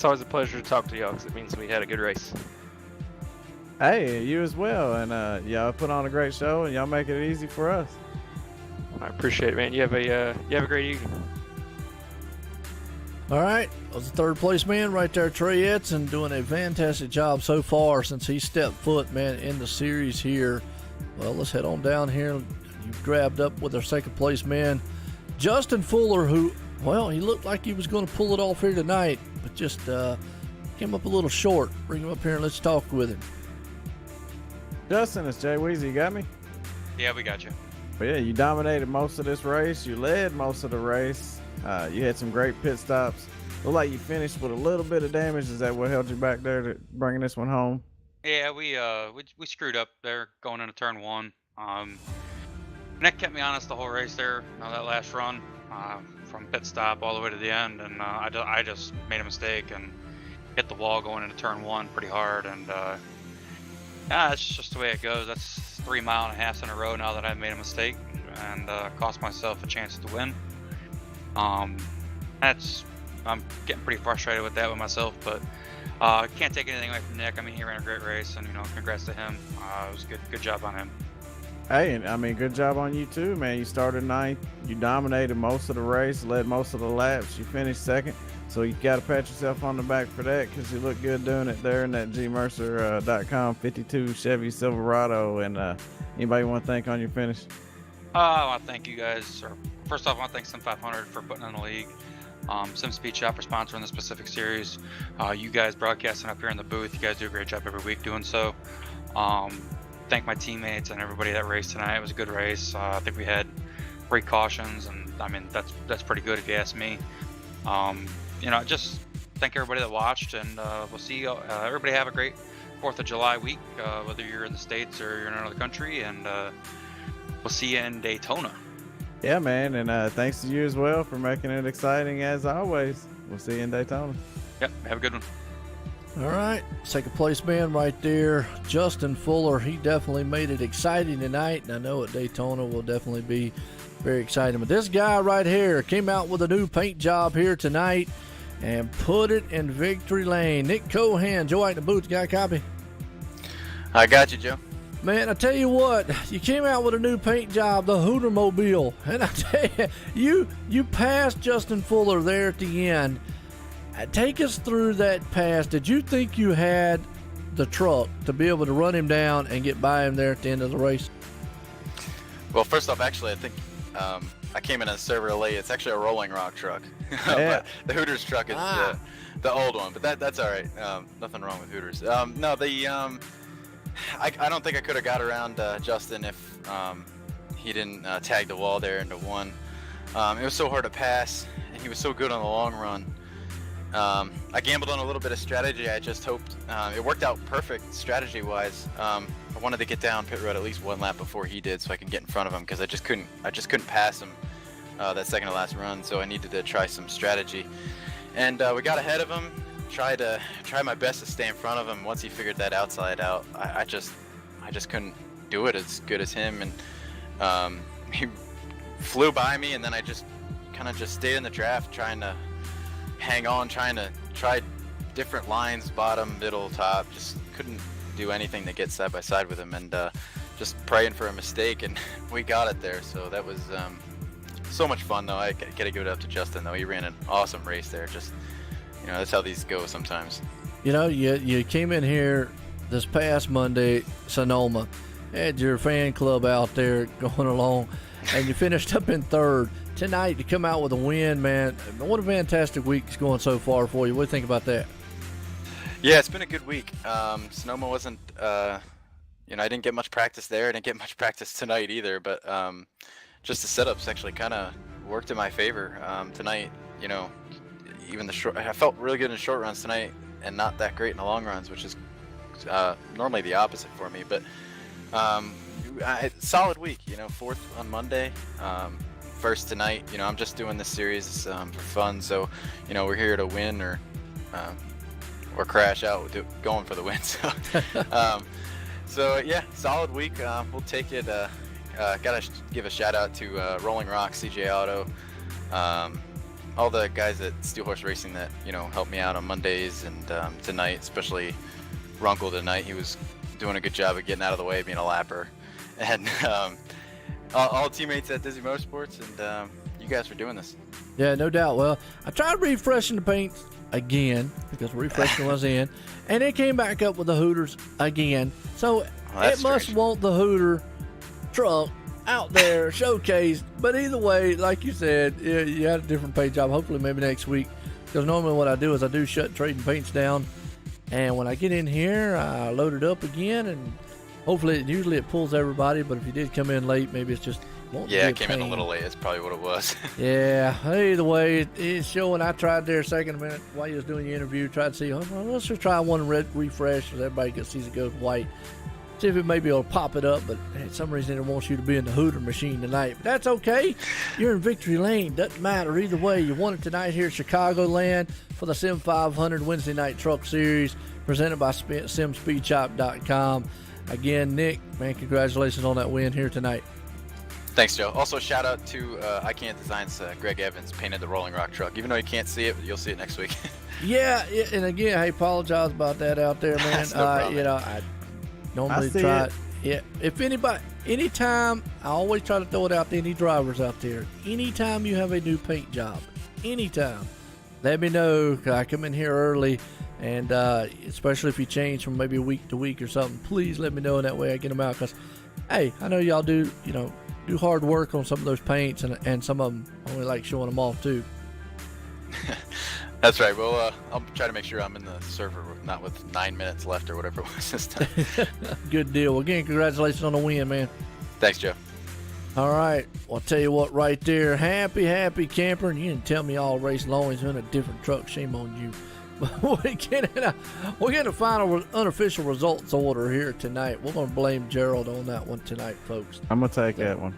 always a pleasure to talk to y'all, because it means we had a good race. Hey, you as well, and y'all put on a great show, and y'all make it easy for us. I appreciate it, man. You have a great evening. All right, that was the 3rd place man right there, Trey Edson, doing a fantastic job so far since he stepped foot, man, in the series here. Well, let's head on down here. You grabbed up with our 2nd place man, Justin Fuller, who, well, he looked like he was going to pull it off here tonight, but just came up a little short. Bring him up here and let's talk with him. Justin, it's Jay Weezy. You got me? Yeah, we got you. But yeah, you dominated most of this race. You led most of the race. You had some great pit stops. Looked like you finished with a little bit of damage. Is that what held you back there to bringing this one home? Yeah, we screwed up there going into turn 1. And that kept me honest the whole race there. That last run from pit stop all the way to the end, and I just made a mistake and hit the wall going into turn 1 pretty hard, and it's just the way it goes. That's 3.5 miles in a row now that I made a mistake and cost myself a chance to win. I'm getting pretty frustrated with that with myself, but can't take anything away from Nick. I mean, he ran a great race, and congrats to him. It was good job on him. Hey, I mean, good job on you too, man. You started 9th, you dominated most of the race, led most of the laps, you finished 2nd, so you got to pat yourself on the back for that, because you look good doing it there in that gmercer.com 52 Chevy Silverado. And anybody you want to thank on your finish? I want to thank you guys. First off, I want to thank Sim500 for putting in the league. Sim Speed Shop for sponsoring the specific series. You guys broadcasting up here in the booth, you guys do a great job every week doing so. Thank my teammates and everybody that raced tonight. It was a good race. I think we had 3 cautions, and I mean that's pretty good if you ask me. Just thank everybody that watched, and we'll see you. Everybody have a great 4th of July week, whether you're in the States or you're in another country, and we'll see you in Daytona. Yeah, man, and thanks to you as well for making it exciting as always. We'll see you in Daytona. Yep, have a good one. All right, second place man right there, Justin Fuller. He definitely made it exciting tonight, and I know at Daytona will definitely be very exciting. But this guy right here came out with a new paint job here tonight and put it in victory lane. Nick Cohan, Joe White in the booth. Got a copy? I got you, Joe. Man, I tell you what, you came out with a new paint job, the Hooter Mobile, and I tell you passed Justin Fuller there at the end. Take us through that pass. Did you think you had the truck to be able to run him down and get by him there at the end of the race? Well, first off, actually, I think I came in as server late. It's actually a Rolling Rock truck. Yeah. But the Hooters truck is the old one, but that's all right. Nothing wrong with Hooters. No, I don't think I could have got around Justin if he didn't tag the wall there into one. It was so hard to pass, and he was so good on the long run. I gambled on a little bit of strategy. I just hoped it worked out perfect strategy-wise. I wanted to get down pit road at least one lap before he did, so I can get in front of him, because I just couldn't pass him that second to last run. So I needed to try some strategy, and we got ahead of him. Tried my best to stay in front of him. Once he figured that outside out, I just couldn't do it as good as him, and he flew by me, and then I just kind of stayed in the draft, trying to hang on, trying to try different lines, bottom, middle, top. Just couldn't do anything to get side by side with him, and just praying for a mistake, and we got it there. So that was so much fun, though. I gotta give it up to Justin, though. He ran an awesome race there. Just, that's how these go sometimes. You came in here this past Monday, Sonoma, had your fan club out there going along, and you finished up in third. Tonight, to come out with a win, man, what a fantastic week it's going so far for you. What do you think about that? Yeah, it's been a good week. Sonoma wasn't, I didn't get much practice there. I didn't get much practice tonight either, but just the setups actually kind of worked in my favor. Tonight, even I felt really good in short runs tonight and not that great in the long runs, which is normally the opposite for me. But solid week, 4th on Monday. First tonight, I'm just doing this series for fun, so we're here to win or crash out, going for the win. So yeah, solid week. We'll take it. Gotta give a shout out to Rolling Rock, CJ Auto, all the guys at Steel Horse Racing that helped me out on Mondays, and tonight, especially Runkle tonight. He was doing a good job of getting out of the way, being a lapper, and all teammates at Dizzy Motorsports, and you guys for doing this. Yeah, no doubt. Well, I tried refreshing the paints again, because refreshing was in, and it came back up with the Hooters again. So it must want the Hooter truck out there showcased. But either way, like you said, you had a different paint job. Hopefully maybe next week, because normally what I do is I do shut trading paints down, and when I get in here, I load it up again, and hopefully, usually it pulls everybody, but if you did come in late, maybe it's just won't Yeah, be I came in a little late. That's probably what it was. Yeah, either way, it's showing. I tried there a second minute while you was doing your interview, tried to see, well, let's just try one red refresh so everybody can see it goes white. See if it maybe will pop it up, but for some reason it wants you to be in the Hooter machine tonight. But that's okay. You're in victory lane. Doesn't matter. Either way, you won it tonight here at Chicagoland for the Sim500 Wednesday Night Truck Series presented by SimSpeedShop.com. Again, Nick, man, congratulations on that win here tonight. Thanks, Joe. Also, shout out to I Can't Designs. Greg Evans painted the Rolling Rock truck. Even though you can't see it, you'll see it next week. Yeah, and again, I apologize about that out there, man. No problem. I normally try it. Yeah, if anybody, anytime, I always try to throw it out to any drivers out there. Anytime you have a new paint job, anytime, let me know. 'Cause I come in here early. And especially if you change from maybe week to week or something, please let me know, and that way I get them out. Because, hey, I know y'all do hard work on some of those paints, and some of them only like showing them off too. That's right. Well, I'll try to make sure I'm in the server, not with 9 minutes left or whatever it was this time. Good deal. Again, congratulations on the win, man. Thanks, Joe. All right. Well, I'll tell you what, right there. Happy camper. And you didn't tell me all race long. He's in a different truck. Shame on you. But we're getting a final unofficial results order here tonight. We're going to blame Gerald on that one tonight, folks. I'm gonna take that one.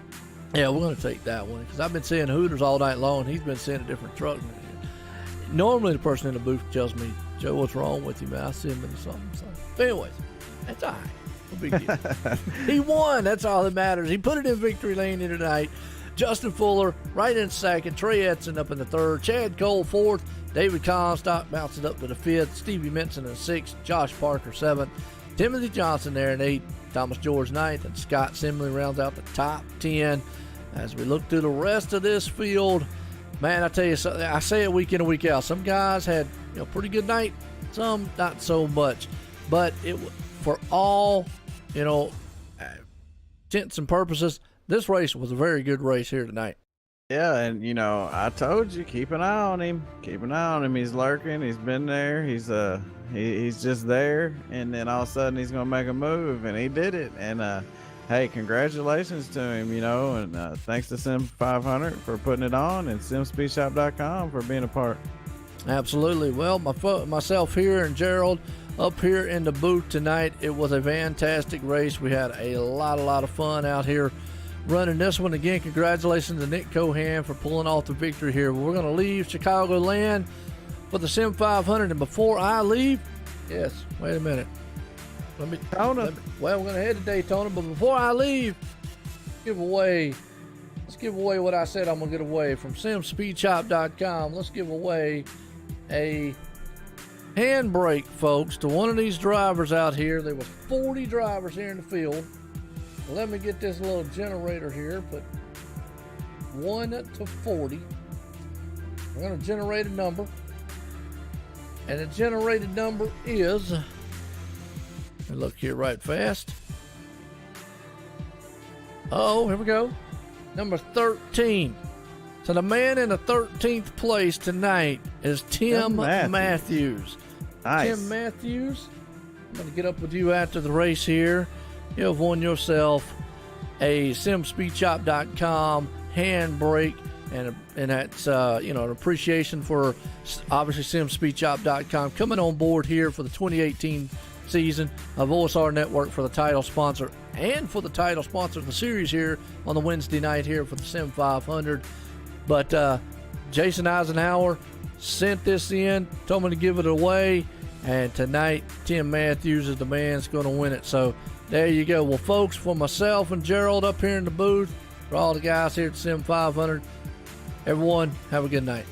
Yeah, we're going to take that one because I've been seeing Hooters all night long. He's been seeing a different truck. Normally, the person in the booth tells me, Joe, what's wrong with you, man? I see him in something. But anyways, that's all right. No big deal. He won. That's all that matters. He put it in victory lane here tonight. Justin Fuller right in second. Trey Edson up in the third. Chad Cole fourth. David Comstock bouncing up to the fifth. Stevie Minson in sixth. Josh Parker seventh. Timothy Johnson there in eighth. Thomas George ninth. And Scott Simley rounds out the top 10. As we look through the rest of this field, man, I tell you something. I say it week in and week out. Some guys had pretty good night. Some not so much. But it for all intents and purposes, this race was a very good race here tonight. Yeah, and I told you, keep an eye on him. Keep an eye on him. He's lurking. He's been there. He's just there, and then all of a sudden he's gonna make a move, and he did it. And hey, congratulations to him. And thanks to Sim500 for putting it on, and SimSpeedShop.com for being a part. Absolutely. Well, myself here and Gerald up here in the booth tonight. It was a fantastic race. We had a lot of fun out here running this one. Again, congratulations to Nick Cohan for pulling off the victory here. We're going to leave Chicagoland for the Sim500, and before I leave, yes, wait a minute. Well, we're going to head to Daytona, but before I leave, let's give away what I said I'm going to give away from SimSpeedShop.com. Let's give away a handbrake, folks, to one of these drivers out here. There was 40 drivers here in the field. Let me get this little generator here, put 1 to 40. We're going to generate a number. And the generated number is, look here right fast. Oh, here we go. Number 13. So the man in the 13th place tonight is Tim Matthews. Nice. Tim Matthews, I'm going to get up with you after the race here. You have won yourself a SimSpeedShop.com handbrake, and that's an appreciation for obviously SimSpeedShop.com coming on board here for the 2018 season of OSR Network for the title sponsor and for the title sponsor of the series here on the Wednesday night here for the Sim500. But Jason Eisenhower sent this in, told me to give it away, and tonight Tim Matthews is the man that's going to win it. So there you go. Well, folks, for myself and Gerald up here in the booth, for all the guys here at Sim500, everyone, have a good night.